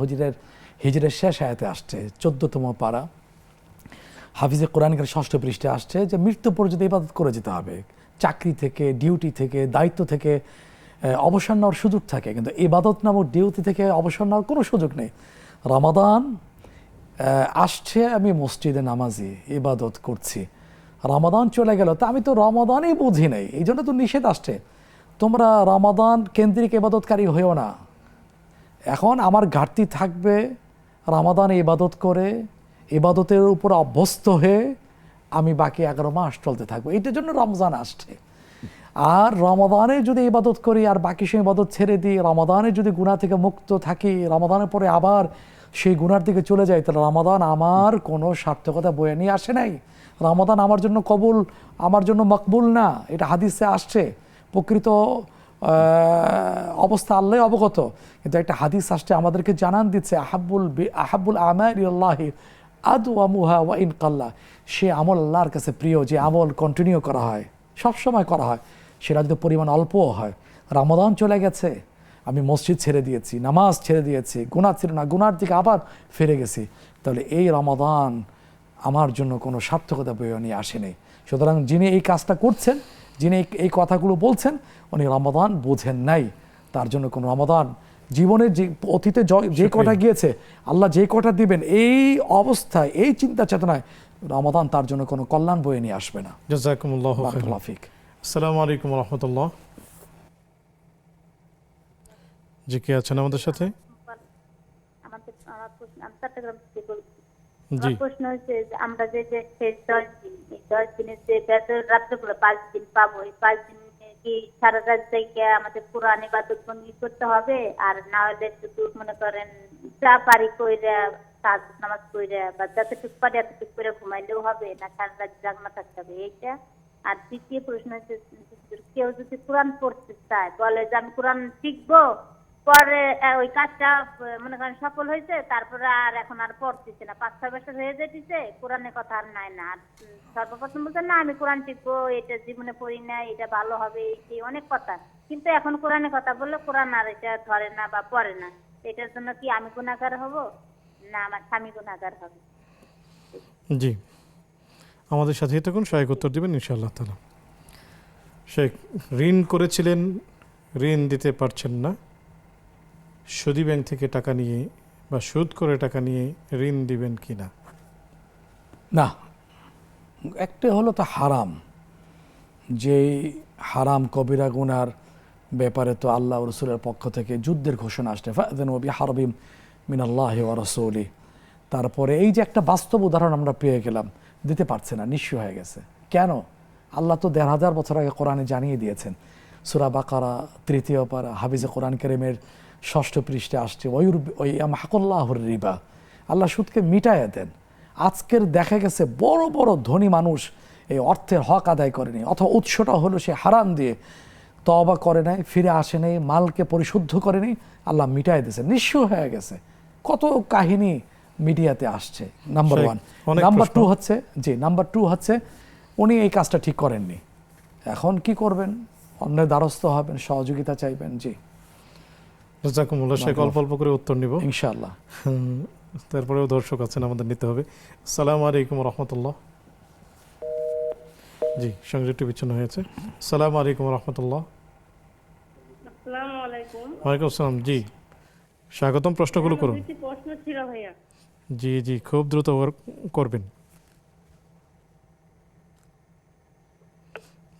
হিজরের শেষ আয়াতে আসছে, 14তম পারা, হাফিজে কোরআনের 6ষ্ঠ পৃষ্ঠে আসছে যে মৃত্যু পর্যন্ত ইবাদত করে যেতে হবে। চাকরি থেকে, ডিউটি থেকে, দায়িত্ব থেকে অবসর নেওয়ার সুযোগ থাকে, কিন্তু ইবাদত নামক ডিউটি থেকে অবসর নেওয়ার কোনো সুযোগ নেই। রমাদান আসছে, আমি মসজিদে নামাজি ইবাদত করছি, রমাদান চলে গেল, তা আমি তো রমাদানই বুঝি নাই, এই জন্য তো নিষেধ আসছে, তোমরা রমাদান কেন্দ্রিক ইবাদতকারী হয়েও না। এখন আমার ঘাটতি থাকবে রমাদানে ইবাদত করে, ইবাদতের উপর অভ্যস্ত হয়ে আমি বাকি 11 মাস চলতে থাকবো। এইটার জন্য রমজান আসছে। আর রমাদানে যদি ইবাদত করি আর বাকি সময় ইবাদত ছেড়ে দিই, রমাদানে যদি গুনাহ থেকে মুক্ত থাকি, রমাদানের পরে আবার সেই গুনার দিকে চলে যাই, তাহলে রমাদান আমার কোনো সার্থকতা বয়ে নিয়ে আসে নাই। রমাদান আমার জন্য কবুল, আমার জন্য মকবুল না, এটা হাদিসে আসছে। প্রকৃত অবস্থা আল্লাহ অবগত, কিন্তু একটা হাদিস আসছে আমাদেরকে জানান দিচ্ছে, আহাব্বুল আমালি আল্লাহি আদওয়ামুহা ওয়া ইন কাল্লা, সে আমল আল্লাহর কাছে প্রিয় যে আমল কন্টিনিউ করা হয়, সবসময় করা হয়, সেটা যদি পরিমাণ অল্পও হয়। রমাদান চলে গেছে, আমি মসজিদ ছেড়ে দিয়েছি, নামাজ ছেড়ে দিয়েছি, গুনাহ ছিল না, গুনার দিকে আবার ফিরে গেছি, তাহলে এই রমাদান আমার জন্য কোনো সার্থকতা বয়ে নিয়ে আসেনি। সুতরাং যিনি এই কাজটা করছেন, যিনি এই কথাগুলো বলছেন, উনি রমাদান বোঝেন নাই। তার জন্য কোনো রমাদান জীবনের যে অতীতে যে কটা গিয়েছে, আল্লাহ যে কটা দিবেন, এই অবস্থায়, এই চিন্তা চেতনায় রমাদান তার জন্য কোনো কল্যাণ বয়ে নিয়ে আসবে না। জাযাকুমুল্লাহু খাইরান। আসসালামু আলাইকুম রহমতুল্লাহ। জি, কে আছেন আমাদের সাথে? জি, প্রশ্ন হচ্ছে আমরা যে 10 দিন, এই 10 দিনের যে রাত্রগুলো 5 দিন পাবো, এই 5 দিন কি সারা রাত থেকে আমাদের কোরআন ইবাদত বন্দেগী করতে হবে? আর না হলে শুধু মনে করেন যা পারি কইরা তাহাজ্জুদ নামাজ কইরা বা যতটুকু পারি এতটুকু করে ঘুমাইলেও হবে, না সারা রাত জাগনা থাকতে হবে? এইটা। আর দ্বিতীয় প্রশ্ন হচ্ছে, কেউ যদি কোরআন পড়তে চায়, বলে যে আমি কোরআন শিখবো, পরে ওই কাজটা মনে করেন সফল হয়েছে, তারপরে আর এখন আর পড়তেছে না, 5-6 বছর হয়ে যেতেছে, কোরআনের কথা আর নাই না। আর সর্বপ্রথম বলছে না আমি কোরআন শিখবো, এটা জীবনে পড়ি না, এটা ভালো হবে, এই অনেক কথা, কিন্তু এখন কোরআনের কথা বললে কোরআন আর এটা ধরে না বা পড়ে না। এটার জন্য কি আমি গুনাহগার হব না আমার স্বামী গুনাহগার হবে? জি, আমাদের সাথেই থাকুন, শায়েখ উত্তর দিবেন ইনশাআল্লাহ তাআলা। শেখ, ঋণ করেছিলেন, ঋণ দিতে পারছেন না, সুদী ব্যাংক থেকে টাকা নিয়ে বা সুদ করে টাকা নিয়ে ঋণ দিবেন কি না? না, একটা হলো তো হারাম, যেই হারাম কবিরা গুনার ব্যাপারে তো আল্লাহ রসুলের পক্ষ থেকে যুদ্ধের ঘোষণা আসছে, ফাআযানু বিহারবিম মিনাল্লাহি ওয়া রাসূলিহি। তারপরে এই যে একটা বাস্তব উদাহরণ আমরা পেয়ে গেলাম, দিতে পারছে না, নিঃস্ব হয়ে গেছে। কেন? আল্লাহ তো ১,৫০০ বছর আগে কোরআনে জানিয়ে দিয়েছেন। সূরা বাকারা ৩য় পারা হাফিজে কোরআন কারীমের ৬ষ্ঠ পৃষ্ঠে আসছে, ওই মাহকুল্লাহুর রিবা, আল্লাহ সুদকে মিটাইয়া দেন। আজকের দেখা গেছে বড় বড় ধনী মানুষ এই অর্থের হক আদায় করেনি, অথবা উৎসটা হলো সে হারাম দিয়ে তওবা করে নাই, ফিরে আসে নাই, মালকে পরিশুদ্ধ করেনি, আল্লাহ মিটাই দিয়েছে, নিঃস্ব হয়ে গেছে। কত কাহিনী মিডিয়াতে আসছে। Number one. নাম্বার টু হচ্ছে নাম্বার টু হচ্ছে উনি এই কাজটা ঠিক করেননি, এখন কি করবেন? অন্যের দ্বারস্থ হবেন, সহযোগিতা চাইবেন। জি, জাযাকুমুল্লাহ শেখ, অল্প অল্প করে উত্তর নিব ইনশাআল্লাহ। তারপরেও দর্শক আছেন, আমাদের নিতে হবে। আসসালামু আলাইকুম রহমতুল্লাহ। জি, সংযোগটি বিচ্ছিন্ন হয়েছে। আসসালামু আলাইকুম রহমতুল্লাহ। আসসালামু আলাইকুম। ওয়ালাইকুম আসসালাম। জি, স্বাগতম, প্রশ্নগুলো করুন। দুটি প্রশ্ন ছিল ভাইয়া। জি জি, খুব দ্রুত করবেন।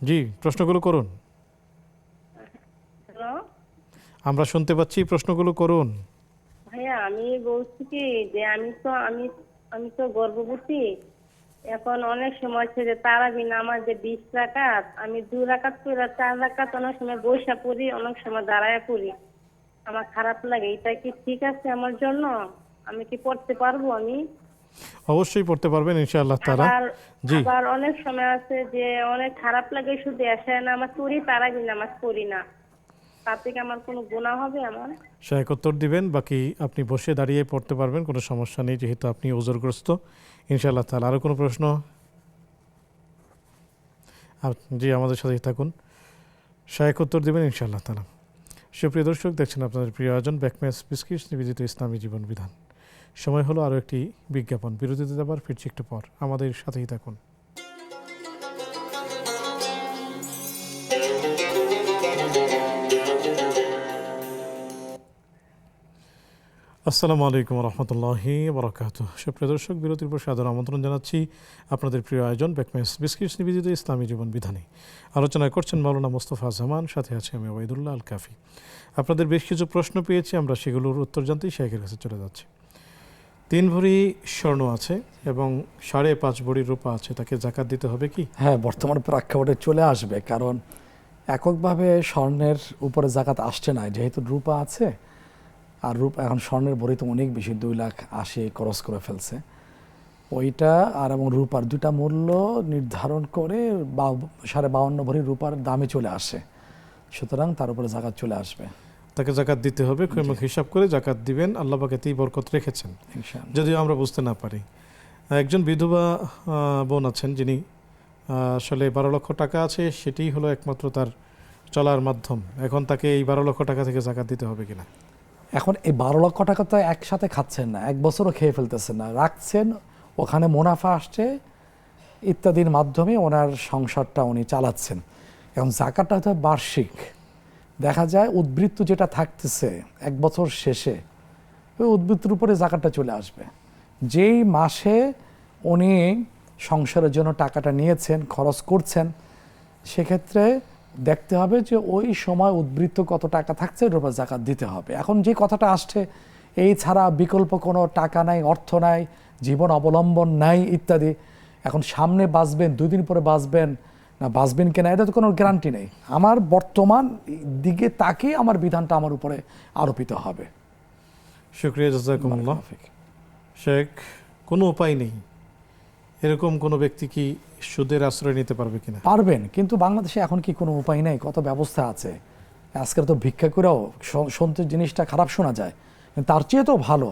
জি, প্রশ্নগুলো করুন। হ্যালো আমরা শুনতে পাচ্ছি, প্রশ্নগুলো করুন। ভাইয়া, আমি বলছি কি যে আমি তো গর্ভবতী। এখন অনেক সময় ছেড়ে তারাবি নামাজ যে 20 রাকাত, আমি 2 রাকাত করে 4 রাকাত অনেক সময় বসে পড়ি, অনেক সময় দাঁড়ায় পড়ি। আমার খারাপ লাগে, এটা কি ঠিক আছে আমার জন্য? আমি কি পড়তে পারবো? আমি অবশ্যই পড়তে পারবেন ইনশাআল্লাহ তাআলা। জি, আবার অনেক সময় আছে যে অনেক খারাপ লাগে, শুধু এশায় নামাজ পড়ি, তারাবি নামাজ পড়ি না। তাতে কি আমার কোনো গুনাহ হবে? আমার শেখ উত্তর দিবেন, বাকি আপনি বসে দাঁড়িয়ে পড়তে পারবেন, কোনো সমস্যা নেই, যেহেতু আপনি ওজরগ্রস্ত ইনশাআল্লাহ তাআলা। আরও কোনো প্রশ্ন? জি, আমাদের সাথেই থাকুন, শেখ উত্তর দিবেন ইনশাআল্লাহ তাআলা। সুপ্রিয় দর্শক, দেখছেন আপনাদের প্রিয় আয়োজন ব্যাকম্যাচ বিস্কিটস নিবেদিত ইসলামী জীবন বিধান। সময় হলো আরও একটি বিজ্ঞাপন, বিরতিতে যাবার ফিরছি একটু পর, আমাদের সাথেই থাকুন। আসসালামু আলাইকুম রহমতুল্লাহি বারাকাতুহু। সুপ্রিয় দর্শক, বিরতির পর সাদর আমন্ত্রণ জানাচ্ছি আপনাদের প্রিয় আয়োজন ব্যাকম্যাচ বিস্কিটস নিবেদিত ইসলামী জীবন বিধানে। আলোচনা করছেন মাওলানা মোস্তফা জামান, সাথে আছে আমি ওবায়দুল্লাহ আল কাফি। আপনাদের বেশ কিছু প্রশ্ন পেয়েছি, আমরা সেগুলোর উত্তর জানতেই শেখের কাছে চলে যাচ্ছি। 3 ভরি স্বর্ণ আছে এবং 5.5 ভরি রূপা আছে, তাকে যাকাত দিতে হবে কি? হ্যাঁ, বর্তমান প্রেক্ষাপটে চলে আসবে, কারণ এককভাবে স্বর্ণের উপরে যাকাত আসছে না, যেহেতু রূপা আছে। আর এখন স্বর্ণের ভরি তো অনেক বেশি, 2,80,000 খরচ করে ফেলছে ওইটা। আর এবং রূপার দুটা মূল্য নির্ধারণ করে 52.5 ভরি রূপার দামে চলে আসে, সুতরাং তার উপরে যাকাত চলে আসবে। তাকে যাকাত দিতে হবে, হিসাব করে যাকাত দিবেন। আল্লাহ পাক এতেই বরকত রেখেছেন, যদিও আমরা বুঝতে না পারি। একজন বিধবা বোন আছেন, যিনি আসলে 12 লক্ষ টাকা আছে, সেটাই হলো একমাত্র তার চলার মাধ্যম। এখন তাকে এই 12 লক্ষ টাকা থেকে যাকাত দিতে হবে কিনা? এখন এই 12 লক্ষ টাকা তো একসাথে খাচ্ছেন না, এক বছরও খেয়ে ফেলতেছেন না, রাখছেন, ওখানে মুনাফা আসছে ইত্যাদির মাধ্যমে ওনার সংসারটা উনি চালাচ্ছেন। এখন যাকাতটা হয়তো বার্ষিক, দেখা যায় উদ্বৃত্ত যেটা থাকতেছে 1 বছর শেষে, ওই উদ্বৃত্তের উপরে যাকাতটা চলে আসবে। যেই মাসে উনি সংসারের জন্য টাকাটা নিয়েছেন, খরচ করছেন, সেক্ষেত্রে দেখতে হবে যে ওই সময় উদ্বৃত্ত কত টাকা থাকছে, এর উপর যাকাত দিতে হবে। এখন যে কথাটা আসছে, এই ছাড়া বিকল্প কোনো টাকা নাই, অর্থ নাই, জীবন অবলম্বন নাই ইত্যাদি, এখন সামনে বাঁচবেন, 2 দিন পরে বাঁচবেন না বাঁচবেন কিনা, এটা তো কোনো গ্যারান্টি নেই। আমার বর্তমান দিকে তাকে আমার বিধানটা আমার উপরে আরোপিত হবে। শুকরিয়া, জাযাকুমুল্লাহ। শেখ, কোনো উপায় নেই, এরকম কোনো ব্যক্তি কি সুদের আশ্রয় নিতে পারবে কিনা? পারবেন, কিন্তু বাংলাদেশে এখন কি কোনো উপায় নেই? কত ব্যবস্থা আছে। আজকের তো ভিক্ষা করেও শুনতে জিনিসটা খারাপ শোনা যায়, তার চেয়ে তো ভালো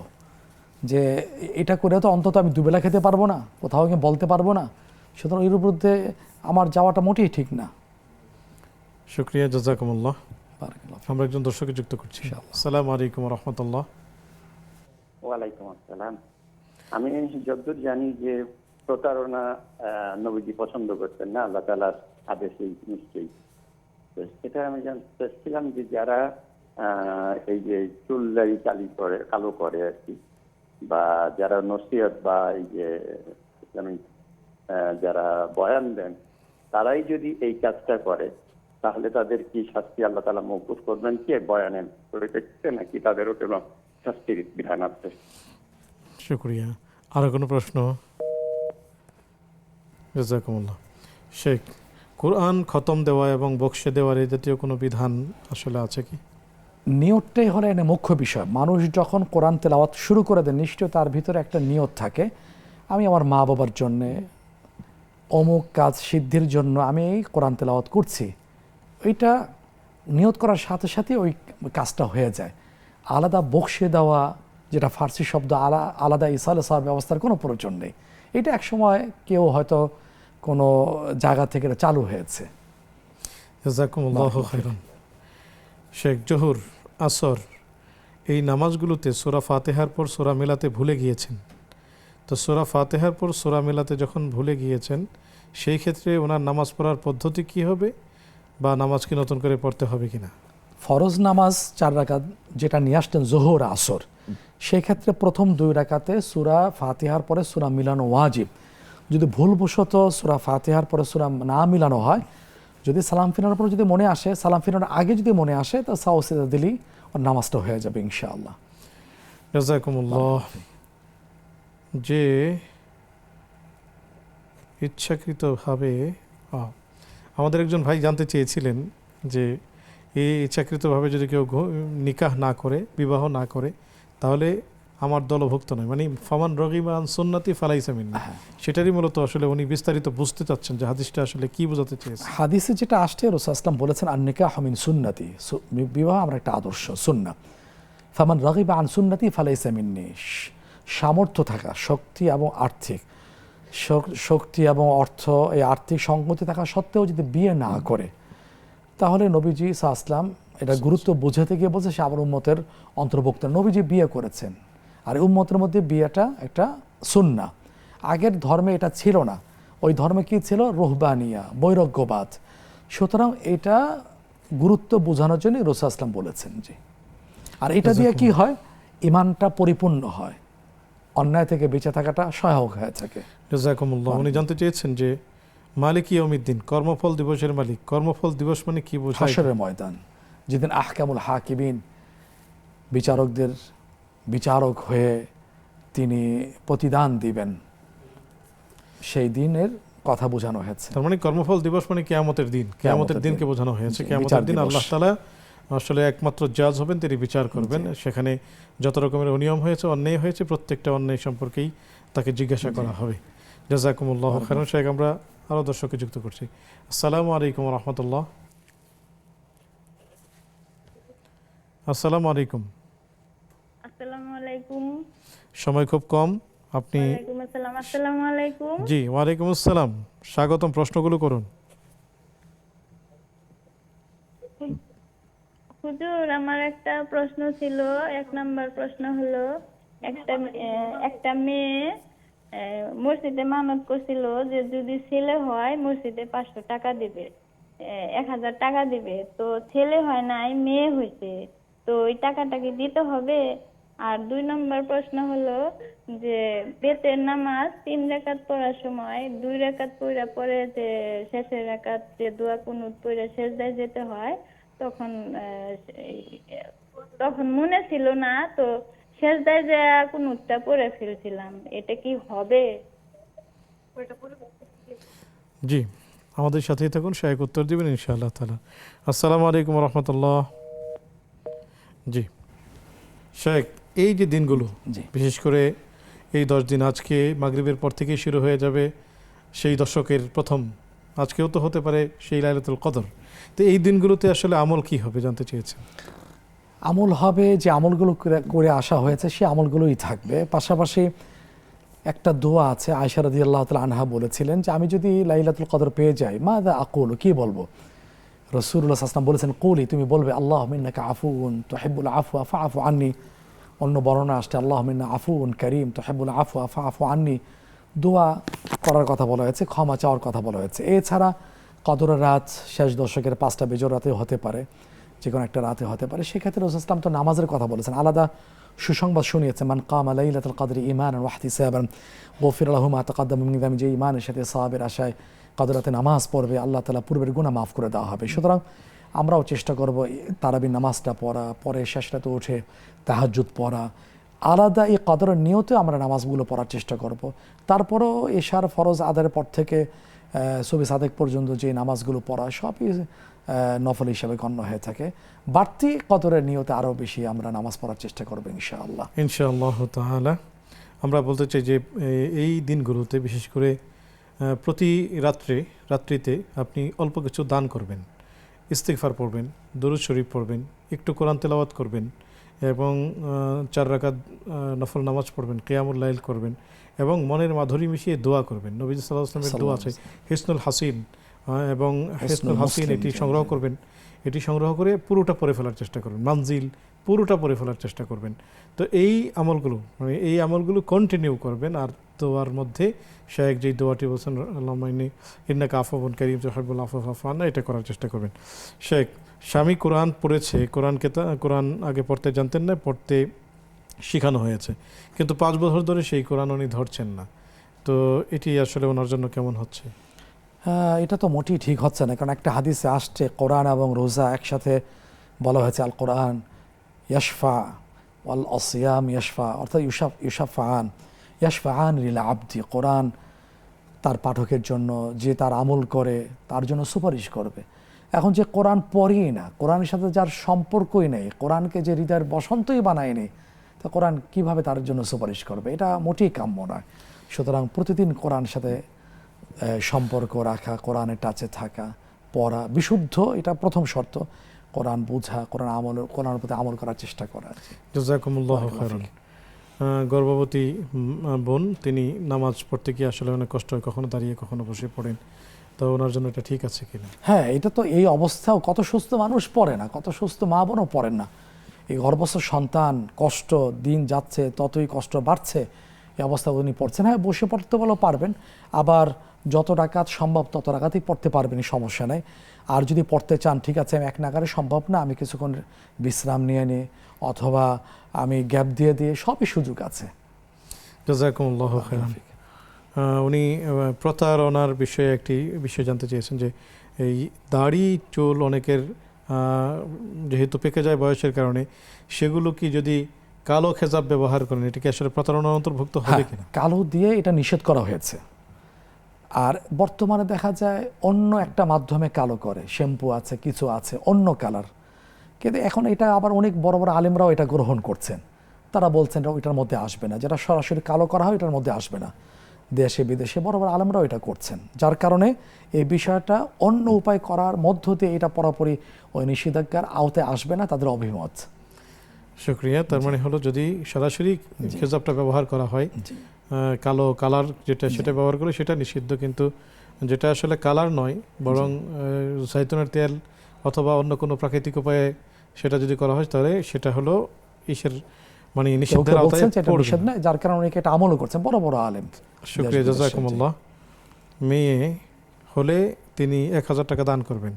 যে এটা করে তো অন্তত আমি 2 বেলা খেতে পারবো না, কোথাও গিয়ে বলতে পারবো না, সুতরাং এর বিরুদ্ধে আমার যাওয়াটা মোটেই ঠিক না। শুকরিয়া, জাযাকুমুল্লাহ। আমরা একজন দর্শককে যুক্ত করছি। আসসালামু আলাইকুম রহমতুল্লাহ। ওয়ালাইকুম আসসালাম। আমি যতদূর জানি যে প্রতারণা নবীজি পছন্দ করতেন না, আল্লাহ তাআলার আদেশে নিশ্চয়ই। তো সেটা আমি জানতে চাচ্ছিলাম যে যারা এই যে চুল দাড়ি কালো করে আর কি, বা যারা নসিহত বা এই যে যারা বয়ান দেন, তারাই যদি এই কাজটা করে, তাহলে তাদের কি শাস্তি আল্লাহ তাআলা মওকুফ করবেন কি বয়ানের পরিপ্রেক্ষিতে, নাকি তাদেরও কোনো শাস্তির বিধান আছে? শুকরিয়া। আরো কোনো প্রশ্ন? জাযাকুমুল্লাহ। শেখ, কোরআন খতম দেওয়া এবং বক্সে দেওয়ার এই জাতীয় কোনো বিধান আসলে আছে কি? নিয়তটাই হলো এনে মুখ্য বিষয়। মানুষ যখন কোরআন তেলাওয়াত শুরু করে দেন, নিশ্চয় তার ভিতরে একটা নিয়ত থাকে, আমি আমার মা বাবার জন্যে অমুক কাজ সিদ্ধির জন্য আমি এই কোরআন তেলাওয়াত করছি। ওইটা নিয়ত করার সাথে সাথে ওই কাজটা হয়ে যায়। আলাদা বক্সে দেওয়া, যেটা ফার্সি শব্দ, আলাদা ইসালে সার ব্যবস্থার কোনো প্রয়োজন নেই। এটা একসময় কেউ হয়তো কোনো জায়গা থেকে এটা চালু হয়েছে। জাযাকুমুল্লাহু খাইরান। শেখ, জোহর, আসর এই নামাজগুলোতে সূরা ফাতিহার পর সূরা মিলাতে ভুলে গিয়েছেন। তো সূরা ফাতিহার পর সূরা মিলাতে যখন ভুলে গিয়েছেন, সেই ক্ষেত্রে ওনার নামাজ পড়ার পদ্ধতি কি হবে, বা নামাজ কি নতুন করে পড়তে হবে কিনা? ফরজ নামাজ 4 রাকাত যেটা নিয়ে আসতেন জোহর আসর, সেই ক্ষেত্রে প্রথম 2 রাকাতে সূরা ফাতিহার পরে সূরা মিলানো ওয়াজিব। যদি ভুলবশত সূরা ফাতিহার পরে সূরা না মিলানো হয়, যদি সালাম ফিরানোর পর যদি মনে আসে, সালাম ফিরানোর আগে যদি মনে আসে, তো সাওসিদা দিলেই ওর নামাজটা হয়ে যাবে ইনশাআল্লাহ। জাযাকুমুল্লাহ। যে ইচ্ছাকৃতভাবে আমাদের একজন ভাই জানতে চেয়েছিলেন যে এই ইচ্ছাকৃতভাবে যদি কেউ নিকাহ না করে, বিবাহ না করে, তাহলে আমার দলভুক্ত নয়, মানে ফামান রগিবা আন সুন্নতি ফালাইসা মিন্নি। সেটারই মূলত আসলে উনি বিস্তারিত বুঝতে চাচ্ছেন যে হাদিসটা আসলে কি বোঝাতে চেয়েছে। হাদিসে যেটা আসছে, রাসূল সাল্লাল্লাহু আলাইহি ওয়াসাল্লাম বলেছেন আন নিকাহু মিন সুন্নতি, বিবাহ আমার একটা আদর্শ সুন্নাহ। ফামান রাগিবা আন সুন্নতি ফালাইসা মিন্নি। সামর্থ্য থাকা, শক্তি এবং আর্থিক শক্তি এবং অর্থ, এই আর্থিক সংগতি থাকা সত্ত্বেও যদি বিয়ে না করে, তাহলে নবীজি সাল্লাল্লাহু আলাইহি ওয়াসাল্লাম এটা গুরুত্ব বোঝাতে গিয়ে বলছে সে আবার উম্মতের অন্তর্ভুক্ত। নবীজি বিয়ে করেছেন, আর উম্মতের মধ্যে বিয়েটা একটা সুন্নাহ। আগের ধর্মে এটা ছিল না। ওই ধর্মে কি ছিল? রুহবানিয়া, বৈরাগ্যবাদ। সুতরাং এটা গুরুত্ব বোঝানোর জন্য রাসূল সাল্লাল্লাহু আলাইহি ওয়াসাল্লাম বলেছেন। জি, আর এটা দিয়ে কি হয়? ইমানটা পরিপূর্ণ হয়, অন্যায় থেকে বেঁচে থাকাটা সহায়ক হয়ে থাকে। জাযাকুমুল্লাহ। উনি জানতে চেয়েছেন যে মালিক ইয়াউমিদ্দিন, কর্মফল দিবসের মালিক, কর্মফল দিবস মানে কি বোঝায়? হাশরের ময়দান, যেদিন আহকামুল হাকিমিন, বিচারকদের বিচারক হয়ে তিনি প্রতিদান দিবেন, সেই দিনের কথা বোঝানো হয়েছে। তার মানে কর্মফল দিবস মানে কিয়ামতের দিন, কিয়ামতের দিনকে বোঝানো হয়েছে। কিয়ামতের দিন আল্লাহ তাআলা আসলে একমাত্র জাজ হবেন, তিনি বিচার করবেন। সেখানে যত রকমের অনিয়ম হয়েছে, অন্যায় হয়েছে, প্রত্যেকটা অন্যায় সম্পর্কেই তাকে জিজ্ঞাসা করা হবে। জাযাকুমুল্লাহু খাইরান। শেখ, আমরা আরো দর্শককে যুক্ত করছি। আসসালামু আলাইকুম ওয়া রাহমাতুল্লাহ। আসসালামু আলাইকুম। আসসালামু আলাইকুম। সময় খুব কম, আপনি? ওয়ালাইকুম আসসালাম। আসসালামু আলাইকুম। জি, ওয়ালাইকুম আসসালাম, স্বাগতম। প্রশ্নগুলো করুন। হুজুর, আমার একটা প্রশ্ন ছিল। 1 নাম্বার প্রশ্ন হলো, একটা মেয়ে মসজিদে মানত করছিল যে যদি ছেলে হয় মসজিদে 500 টাকা দিবে, 1000 টাকা দিবে। তো ছেলে হয় নাই, মেয়ে হয়েছে, তো ওই টাকাটা কি দিতে হবে? আর 2 নম্বর প্রশ্ন হলো যে বেতের নামাজ 3 রাকাত পড়ার সময় 2 রাকাত পরে যে শেষের রাকাত যে দোয়া কুনুত পড়ে সেজদায় যেতে হয়, তখন মনে ছিল না, তো সেজদায় যে কুনুতটা পড়ে ফেলছিলাম, এটা কি হবে? জি, আমাদের সাথেই থাকুন, শেখ উত্তর দিবেন ইনশাআল্লাহ তাআলা। আসসালামু আলাইকুম ওয়া রাহমাতুল্লাহ। জি শেখ, এই যে দিনগুলো, বিশেষ করে এই 10 দিন, আজকে মাগরিবের পর থেকেই শুরু হয়ে যাবে সেই দশকের প্রথম, আজকেও তো হতে পারে সেই লাইলাতুল কদর। তো এই দিনগুলোতে আসলে আমল কি হবে জানতে চেয়েছেন? আমল হবে যে আমলগুলো করে আসা হয়েছে, সেই আমলগুলোই থাকবে। পাশাপাশি একটা দোয়া আছে, আয়েশা রাদিয়াল্লাহু তাআলা আনহা বলেছিলেন যে আমি যদি লাইলাতুল কদর পেয়ে যাই, মাযা আকুলু, কি বলবো? রাসূলুল্লাহ সাল্লাল্লাহু আলাইহি ওয়াসাল্লাম বলেছেন, কুলি, তুমি বলবে আল্লাহুম্মা ইন্নাকা আফুউন তুহিব্বুল আফওয়া ফাআফু আন্নি। অন্য বর্ণনা আসছে আল্লাহুম্মা ইন্না আফুউন কারীম তুহিব্বুল আফওয়া ফাআফু আন্নি। দোয়া করার কথা বলা হয়েছে, ক্ষমা চাওয়ার কথা বলা হয়েছে। এছাড়া কদরের রাত শেষ দশকের 5টা বেজর রাতে হতে পারে, যে কোনো একটা রাতে হতে পারে। সেক্ষেত্রে রাসূল সাল্লাল্লাহু আলাইহি ওয়াসাল্লাম তো নামাজের কথা বলেছেন, আলাদা সুসংবাদ শুনিয়েছেন, মান কামা লাইলাতুল কদরি ঈমানান ওয়া ইহতিসাবান গুফিরা লাহু মা তাকাদ্দামা মিন যামবি। যে ঈমানের সাথে সাহাবের আশায় কদরাতে নামাজ পড়বে, আল্লাহ তাআলা পূর্বের গুনাহ মাফ করে দেওয়া হবে। সুতরাং আমরাও চেষ্টা করব তারাবি নামাজটা পড়া, পরে শেষ রাতে উঠে তাহাজ্জুদ পড়া, আলাদা এই কদরের নিয়তে আমরা নামাজগুলো পড়ার চেষ্টা করব। তারপরেও এশার ফরজ আদায়ের পর থেকে সুবহি সাদেক পর্যন্ত যে নামাজগুলো পড়া সবই নফল হিসাবে গণ্য হয়ে থাকে। বাড়তি কদরের নিয়তে আরও বেশি আমরা নামাজ পড়ার চেষ্টা করবো ইনশাআল্লাহ। ইনশাআল্লাহ তাআলা। আমরা বলতে চাই যে এই দিনগুলোতে বিশেষ করে প্রতি রাত্রিতে আপনি অল্প কিছু দান করবেন, ইস্তিগফার পড়বেন, দরুদ শরীফ পড়বেন, একটু কোরআন তেলাওয়াত করবেন এবং 4 রাকাত নফল নামাজ পড়বেন, কিয়ামুল লাইল করবেন এবং মনের মাধুরী মিশিয়ে দোয়া করবেন। নবীজি সাল্লাল্লাহু আলাইহি ওয়াসাল্লামের দোয়া আছে হিসনুল হাসিন এবং হিসনুল হাসিন, এটি সংগ্রহ করবেন। এটি সংগ্রহ করে পুরোটা পড়ে ফেলার চেষ্টা করবেন, মানজিল পুরোটা পড়ে ফেলার চেষ্টা করবেন। তো এই আমলগুলো কন্টিনিউ করবেন। আর দোয়ার মধ্যে শায়েখ যেই দোয়াটি বলছেন আল্লাহুম্মা ইন্নাকা আফুউন কারীম তুহিব্বুল আফওয়া ফা'ফু আন্না, এটা করার চেষ্টা করবেন। শায়েখ, স্বামী কোরআন পড়েছে, কোরআন আগে পড়তে জানতেন না, পড়তে শেখানো হয়েছে, কিন্তু 5 বছর ধরে সেই কোরআন উনি ধরছেন না। তো এটি আসলে ওনার জন্য কেমন হচ্ছে? এটা তো মোটেই ঠিক হচ্ছে না, কারণ একটা হাদিসে আসছে কোরআন এবং রোজা একসাথে বলা হয়েছে। আল কোরআন ইয়াশফা ওয়াল আসিয়াম ইয়াশফা, অর্থাৎ ইয়াশফাআন লিল আবদি। কোরআন তার পাঠকের জন্য, যে তার আমল করে তার জন্য সুপারিশ করবে। এখন যে কোরআন পড়েই না, কোরআনের সাথে যার সম্পর্কই নেই, কোরআনকে যে হৃদয়ের বসন্তই বানায়নি, তা কোরআন কিভাবে তার জন্য সুপারিশ করবে? এটা মোটেই কাম্য নয়। সুতরাং প্রতিদিন কোরআনের সাথে সম্পর্ক রাখা, কোরআনের টাচে থাকা, পড়া, বিশুদ্ধ, এটা প্রথম শর্ত। কোরআন বোঝা, কোরআনের প্রতি আমল করার চেষ্টা করা। জাযাকুমুল্লাহু খাইরান। গর্ভবতী বোন, তিনি নামাজ পড়তে গিয়ে আসলে অনেক কষ্ট হয়, কখনো দাঁড়িয়ে কখনো বসে পড়েন, তো ওনার জন্য এটা ঠিক আছে কিনা? হ্যাঁ, এটা তো এই অবস্থাও কত সুস্থ মানুষ পড়ে না, কত সুস্থ মা বোনও পড়েন না। এই গর্ভস্থ সন্তান, কষ্ট দিন যাচ্ছে ততই কষ্ট বাড়ছে, এই অবস্থা উনি পড়ছেন। হ্যাঁ, বসে পড়তে বলেও পারবেন, আবার যত রাকাত সম্ভব তত রাকাতই পড়তে পারবেন, সমস্যা নেই। আর যদি পড়তে চান, ঠিক আছে আমি এক নাগারে সম্ভব না, আমি কিছুক্ষণ বিশ্রাম নিয়ে নিই অথবা আমি গ্যাপ দিয়ে সবই সুযোগ আছে। জাযাকুমুল্লাহু খাইরান। উনি প্রতারণার বিষয়ে একটি বিষয় জানতে চেয়েছেন যে এই দাড়ি চুল অনেকের যেহেতু পেকে যায় বয়সের কারণে, সেগুলো কি যদি কালো খেজাব ব্যবহার করেন, এটা কি আসলে প্রতারণার অন্তর্ভুক্ত হবে কিনা? কালো দিয়ে এটা নিষেধ করা হয়েছে। আর বর্তমানে দেখা যায় অন্য একটা মাধ্যমে কালো করে, শ্যাম্পু আছে, কিছু আছে অন্য কালার, কিন্তু এখন এটা আবার অনেক বড় বড় আলেমরাও এটা গ্রহণ করছেন। তারা বলছেন ওইটার মধ্যে আসবে না, যেটা সরাসরি কালো করা হয় এটার মধ্যে আসবে না। দেশে বিদেশে বড় বড় আলেমরাও এটা করছেন, যার কারণে এই বিষয়টা অন্য উপায় করার মধ্য দিয়ে এটা পুরোপুরি ওই নিষেধাজ্ঞার আওতায় আসবে না, তাদের অভিমত। শুকরিয়া। তার মানে হলো যদি সরাসরি খেজাবটা ব্যবহার করা হয়, কালো কালার যেটা সেটা ব্যবহার করে সেটা নিষিদ্ধ, কিন্তু যেটা আসলে কালার নয় বরং জাইতুনের তেল অথবা অন্য কোনো প্রাকৃতিক উপায়ে সেটা যদি করা হয়, তাহলে সেটা হলো মানে নিষিদ্ধের আওতায় পড়বে না, যার কারণে অনেকে এটা আমলও করছেন, বড় বড় আলেম। শুকরিয়া, জাযাকুমুল্লাহ। মেয়ে হলে তিনি 1000 টাকা দান করবেন,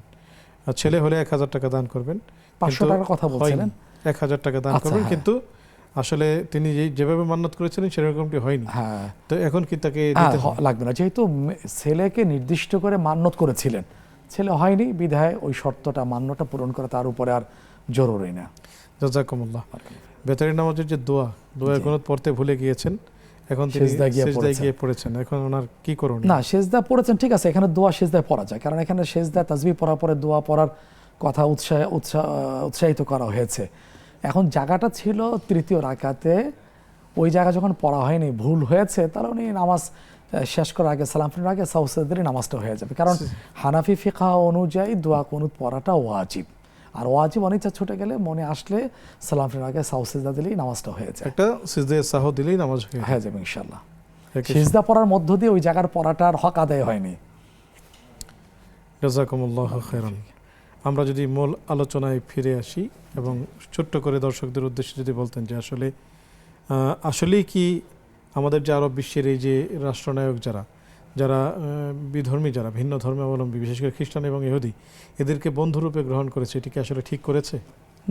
আর ছেলে হলে 1000 টাকা দান করবেন। 500 টাকার কথা বলছিলেন, 1000 টাকা দান করবেন, কিন্তু আসলে তিনি যেভাবে মান্যত করেছিলেন সেরকমটি হয়নি। হ্যাঁ, তো এখন কি তাকে লাগবে না, যেহেতু ছেলেকে নির্দিষ্ট করে মান্যত করেছিলেন, ছেলে হয়নি বিধায় ওই শর্তটা মান্যটা পূরণ করা তার উপরে আর জরুরি না। জাযাকুমুল্লাহ। বেতারি নামাজের যে দোয়া কুনুত পড়তে ভুলে গিয়েছেন, এখন তিনি সিজদায় গিয়ে পড়েছেন, এখন ওনার কি করণীয়? না, সিজদা পড়েছেন ঠিক আছে, এখানে দোয়া সিজদায় পড়া যায়, কারণ এখানে সিজদা তাসবিহ পড়ার পরে দোয়া পড়ার কথা উৎসাহিত করা হয়েছে। এখন জায়গাটা ছিল তৃতীয় রাকাতে, ওই জায়গা যখন পড়া হয়নি, ভুল হয়েছে, তাহলে উনি নামাজ শেষ করার আগে সালাম ফিরানোর আগে সাউসাদের নামাজটা হয়ে যাবে, কারণ হানাফি ফিকহ অনুযায়ী দোয়া কুনুত পড়াটা ওয়াজিব। আর ওয়াজিব অনিচ্ছা ছুটে গেলে মনে আসলে সালাম ফিরানোর আগে সাউসাজদা দিলেই নামাজটা হয়ে যায়, একটা সিজদায়ে সাহু দিলেই নামাজ হয়ে যাবে ইনশাআল্লাহ। সিজদা পড়ার মধ্য দিয়ে ওই জায়গার পড়াটার হক আদায় হয়নি। জাযাকুমুল্লাহু খাইরান। আমরা যদি মূল আলোচনায় ফিরে আসি এবং ছোট্ট করে দর্শকদের উদ্দেশ্যে যদি বলতেন যে আসলেই কি আমাদের যে আরব বিশ্বের এই যে রাষ্ট্রনায়ক যারা বিধর্মী, যারা ভিন্ন ধর্মাবলম্বী, বিশেষ করে খ্রিস্টান এবং ইহুদি, এদেরকে বন্ধুরূপে গ্রহণ করেছে, এটিকে আসলে ঠিক করেছে?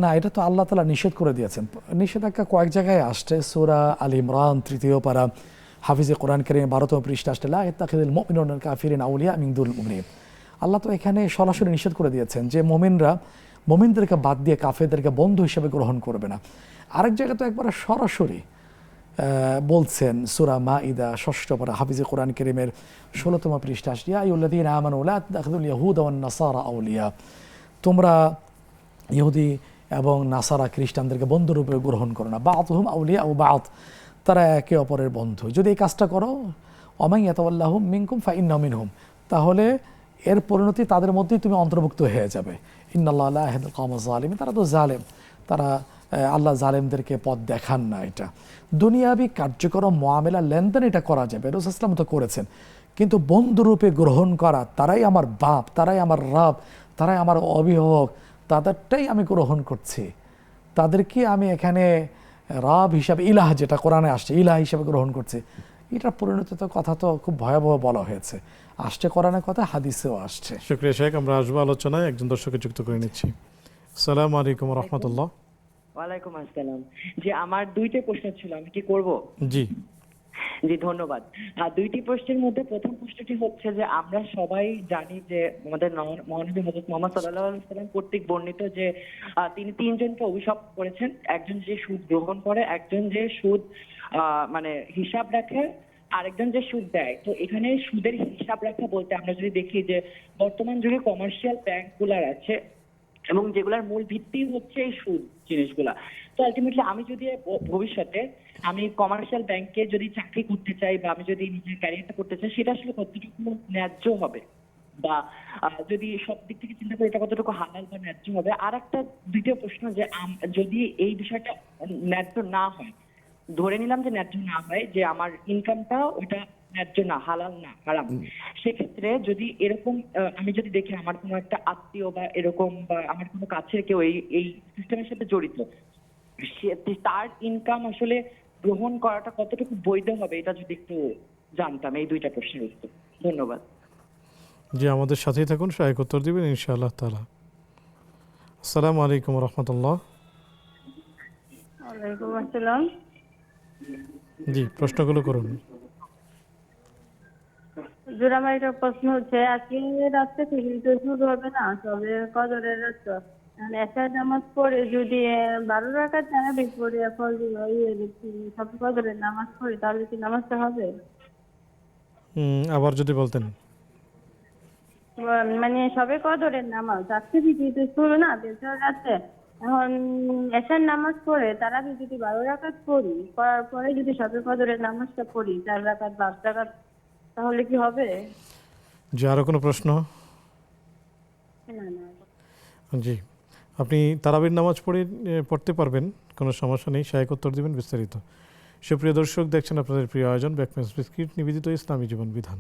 না, এটা তো আল্লাহ তাআলা নিষেধ করে দিয়েছেন। নিষেধাজ্ঞা কয়েক জায়গায় আসছে, সূরা আল ইমরান 3 পারা হাফিজে কোরআন কারীম 12তম পৃষ্ঠা আসছে, লা ইয়াত্তাখিযুল মুমিনুনা আল কাফিরিনা আউলিয়া মিন দুনিল মুমিনিন। আল্লাহ তো এখানে সরাসরি নিষেধ করে দিয়েছেন যে মুমিনদেরকে বাদ দিয়ে কাফেরদেরকে বন্ধু হিসেবে গ্রহণ করবে না। আরেক জায়গায় তো একবারে সরাসরি বলছেন সূরা মাইদা ৬ষ্ঠ পারা হাফিজে কোরআন কারীমের ১৬তম পৃষ্ঠা, ইয়া আইয়ুহাল্লাযীনা আমানু লা তাত্তাখিযুল ইয়াহুদা ওয়ান নাসারা আউলিয়া, তোমরা ইহুদি এবং নাসারা খ্রিস্টানদেরকে বন্ধুরূপে গ্রহণ করো না। বা'দুহুম আউলিয়া ও বা'দ, তারা একে অপরের বন্ধু। যদি এই কাজটা করো, ওমান ইয়াতাওয়াল্লাহুম মিনকুম ফাইন্নাহু মিনহুম, তাহলে এর পরিণতি তাদের মধ্যেই তুমি অন্তর্ভুক্ত হয়ে যাবে। ইন্নাল্লাহা লা ইয়াহদিল কওমাজ জালিমিন, তারা তো জালেম, তারা আল্লাহ জালেমদেরকে পথ দেখান না। এটা দুনিয়াবি কার্যক্রম মুআমেলা লেনদেন এটা করা যাবে, রাসূল সাল্লাল্লাহু আলাইহি ওয়াসাল্লাম তো করেছেন, কিন্তু বন্ধুরূপে গ্রহণ করা, তারাই আমার বাপ, তারাই আমার রব, তারাই আমার অভিভাবক, তাদেরটাই আমি গ্রহণ করছি, তাদেরকে আমি এখানে রব হিসাবে, ইলাহ যেটা কোরআনে আসছে ইলাহ হিসাবে গ্রহণ করছি, এটার পরিণতি তো কথা তো খুব ভয়াবহ বলা হয়েছে, আসছে কোরআনের কথা, হাদিসেও আসছে। শুকরিয়া শেখ। আমরা আসবো আলোচনায়, একজন দর্শককে যুক্ত করে নিচ্ছি। আসসালামু আলাইকুম ওয়া রাহমাতুল্লাহ। ওয়ালাইকুম আসসালাম। যে আমার দুইটা প্রশ্ন ছিল, আমি কি করব? জি জি ধন্যবাদ। দুইটি প্রশ্নের মধ্যে প্রথম প্রশ্নটি হচ্ছে যে আমরা সবাই জানি যে আমাদের মহানবী হযরত মুহাম্মদ সাল্লাল্লাহু আলাইহি ওয়াসাল্লাম কর্তৃক বর্ণিত যে তিনি তিনজনকে অভিশাপ করেছেন, একজন যে সুদ গ্রহণ করে, একজন যে সুদ মানে হিসাব রাখে, আরেকজন যে সুদ দেয়। তো এখানে সুদের হিসাব রাখা বলতে আমরা যদি দেখি যে বর্তমান যুগে কমার্শিয়াল ব্যাংকগুলার আছে এবং যেগুলোর মূল ভিত্তি হচ্ছে এই সুদ জিনিসগুলা। তো আলটিমেটলি আমি যদি ভবিষ্যতে আমি কমার্শিয়াল ব্যাংকে যদি চাকরি করতে চাই বা আমি যদি নিজের ক্যারিয়ারটা করতে চাই, সেটা আসলে কতটুকু ন্যায্য হবে, বা যদি সব দিক থেকে চিন্তা করি এটা কতটুকু হালাল বা ন্যায্য হবে। আর একটা দ্বিতীয় প্রশ্ন যে যদি এই বিষয়টা ন্যায্য না হয়, ধরে নিলাম যে ন্যায্য না হয়, যে আমার ইনকামটা ওটা ন্যায্য না, হালাল না, হারাম, সেক্ষেত্রে যদি এরকম আমি যদি দেখি আমার কোনো একটা আত্মীয় বা এরকম বা আমার কোনো কাছের কেউ এই সিস্টেমের সাথে জড়িত, তার ইনকাম আসলে গ্রহণ করাটা কতটুকু বৈধ হবে, এটা যদি একটু জানতাম। এই দুইটা প্রশ্নের উত্তর। ধন্যবাদ। জি, আমাদের সাথেই থাকুন, সহায়ক উত্তর দিবেন ইনশাআল্লাহ তাআলা। আসসালামু আলাইকুম ওয়া রাহমাতুল্লাহ। ওয়ালাইকুম আসসালাম। জি, প্রশ্নগুলো করুন। জোর আমার একটা প্রশ্ন হচ্ছে, আজকে রাত্রে থেকে তো শুরু হবে না, তবে কদরের রাত, এশার নামাজ পড়ে যদি 12 রাকাত তারাবি পড়ে সব কদরের নামাজ পড়ে, তাহলে কি নামাজটা হবে? আবার যদি বলতেন। মানে সবে কদরের নামাজ আজকে থেকে তো শুরু না, বেশার রাতে, এখন এশার নামাজ পড়ে তারাবি যদি 12 রাকাত পড়ি, পড়ার পরে যদি সবে কদরের নামাজটা পড়ি 4 রাকাত 5 রাকাত, তাহলে কি হবে? জি, আরো কোনো প্রশ্ন? না না। জি, আপনি তারাবির নামাজ পড়তে পারবেন, কোনো সমস্যা নেই, সহায়ক উত্তর দিবেন বিস্তারিত। সুপ্রিয় দর্শক, দেখছেন আপনাদের প্রিয় আয়োজন ব্যাকমেন্স বিস্কিট নিবেদিত ইসলামী জীবন বিধান।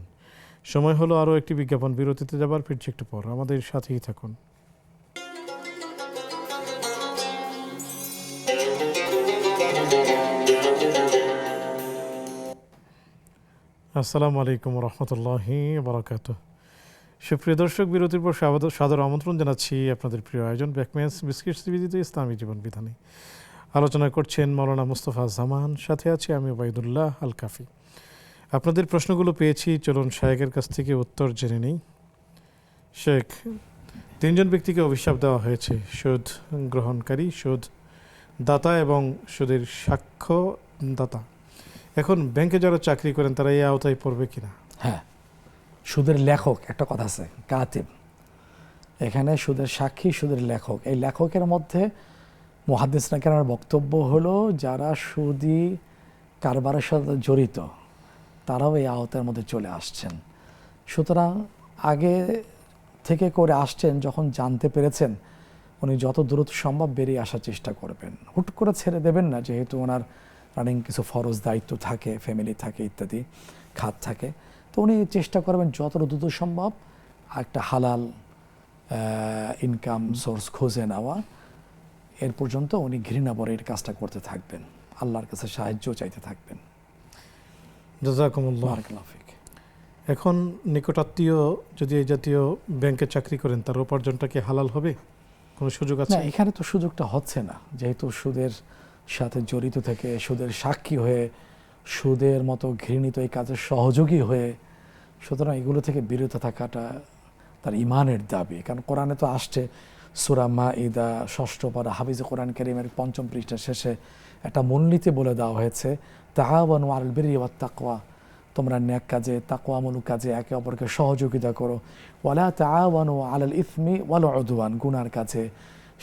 সময় হলো আরও একটি বিজ্ঞাপন বিরতিতে যাবার, ফিরছি একটু পর, আমাদের সাথেই থাকুন। আসসালামু আলাইকুম রহমতুল্লাহি বারাকাতুহু। সুপ্রিয় দর্শক, বিরতির পর সাদর আমন্ত্রণ জানাচ্ছি আপনাদের প্রিয় আয়োজন ব্যাকমেন্স বিস্কিট নিবেদিত ইসলামী জীবন বিধানে। আলোচনা করছেন মাওলানা মুস্তাফা জামান, সাথে আছি আমি ওবায়দুল্লাহ আল কাফি। আপনাদের প্রশ্নগুলো পেয়েছি, চলুন শায়েখের কাছ থেকে উত্তর জেনে নেই। শেখ, 3 জন ব্যক্তিকে অভিশাপ দেওয়া হয়েছে, সুদ গ্রহণকারী, সুদ দাতা এবং সুদের সাক্ষ্যদাতা। এখন ব্যাংকে যারা চাকরি করেন তারা এই আওতায় পড়বে কিনা? হ্যাঁ, সুদের লেখক একটা কথা আছে, কাতিব, এখানে সুদের সাক্ষী, সুদের লেখক। এই লেখকের মধ্যে মুহাদ্দিসরা কেরামের বক্তব্য হলো যারা সুদি কারবারের সাথে জড়িত তারাও এই আওতার মধ্যে চলে আসছেন। সুতরাং আগে থেকে করে আসছেন, যখন জানতে পেরেছেন উনি যত দ্রুত সম্ভব বেরিয়ে আসার চেষ্টা করবেন, হুট করে ছেড়ে দেবেন না, যেহেতু ওনার রানিং কিছু ফরজ দায়িত্ব থাকে, ফ্যামিলি থাকে, ইত্যাদি খাত থাকে। তো উনি চেষ্টা করবেন যত দ্রুত সম্ভব একটা হালাল ইনকাম সোর্স খুঁজে নেওয়া। এর পর্যন্ত উনি ঘৃণা ভরে এই কাজটা করতে থাকবেন, আল্লাহর কাছে সাহায্য চাইতে থাকবেন। জাযাকুমুল্লাহ। এখন নিকটাত্মীয় যদি এই জাতীয় ব্যাংকে চাকরি করেন, তার উপার্জনটা কি হালাল হবে? কোনো সুযোগ আছে? না, এখানে তো সুযোগটা হচ্ছে না, যেহেতু সুদের সাথে জড়িত থেকে, সুদের সাক্ষী হয়ে, সুদের মতো ঘৃণিত এই কাজের সহযোগী হয়ে, সুতরাং এগুলো থেকে বিরত থাকাটা তার ইমানের দাবি। কারণ কোরআনে তো আসছে, সূরা মাইদা 6ষ্ঠ পারা হাফিজে কোরআন কারীমের 5ম পৃষ্ঠার শেষে একটা মূলনীতি বলে দেওয়া হয়েছে, তাআওয়ানু আলাল বিররি ওয়াত তাকওয়া, তোমরা নেক কাজে তাকওয়ামূলক কাজে একে অপরকে সহযোগিতা করো, ওয়ালা তাআওয়ানু আলাল ইসমি ওয়াল উদওয়ান, গুনার কাজে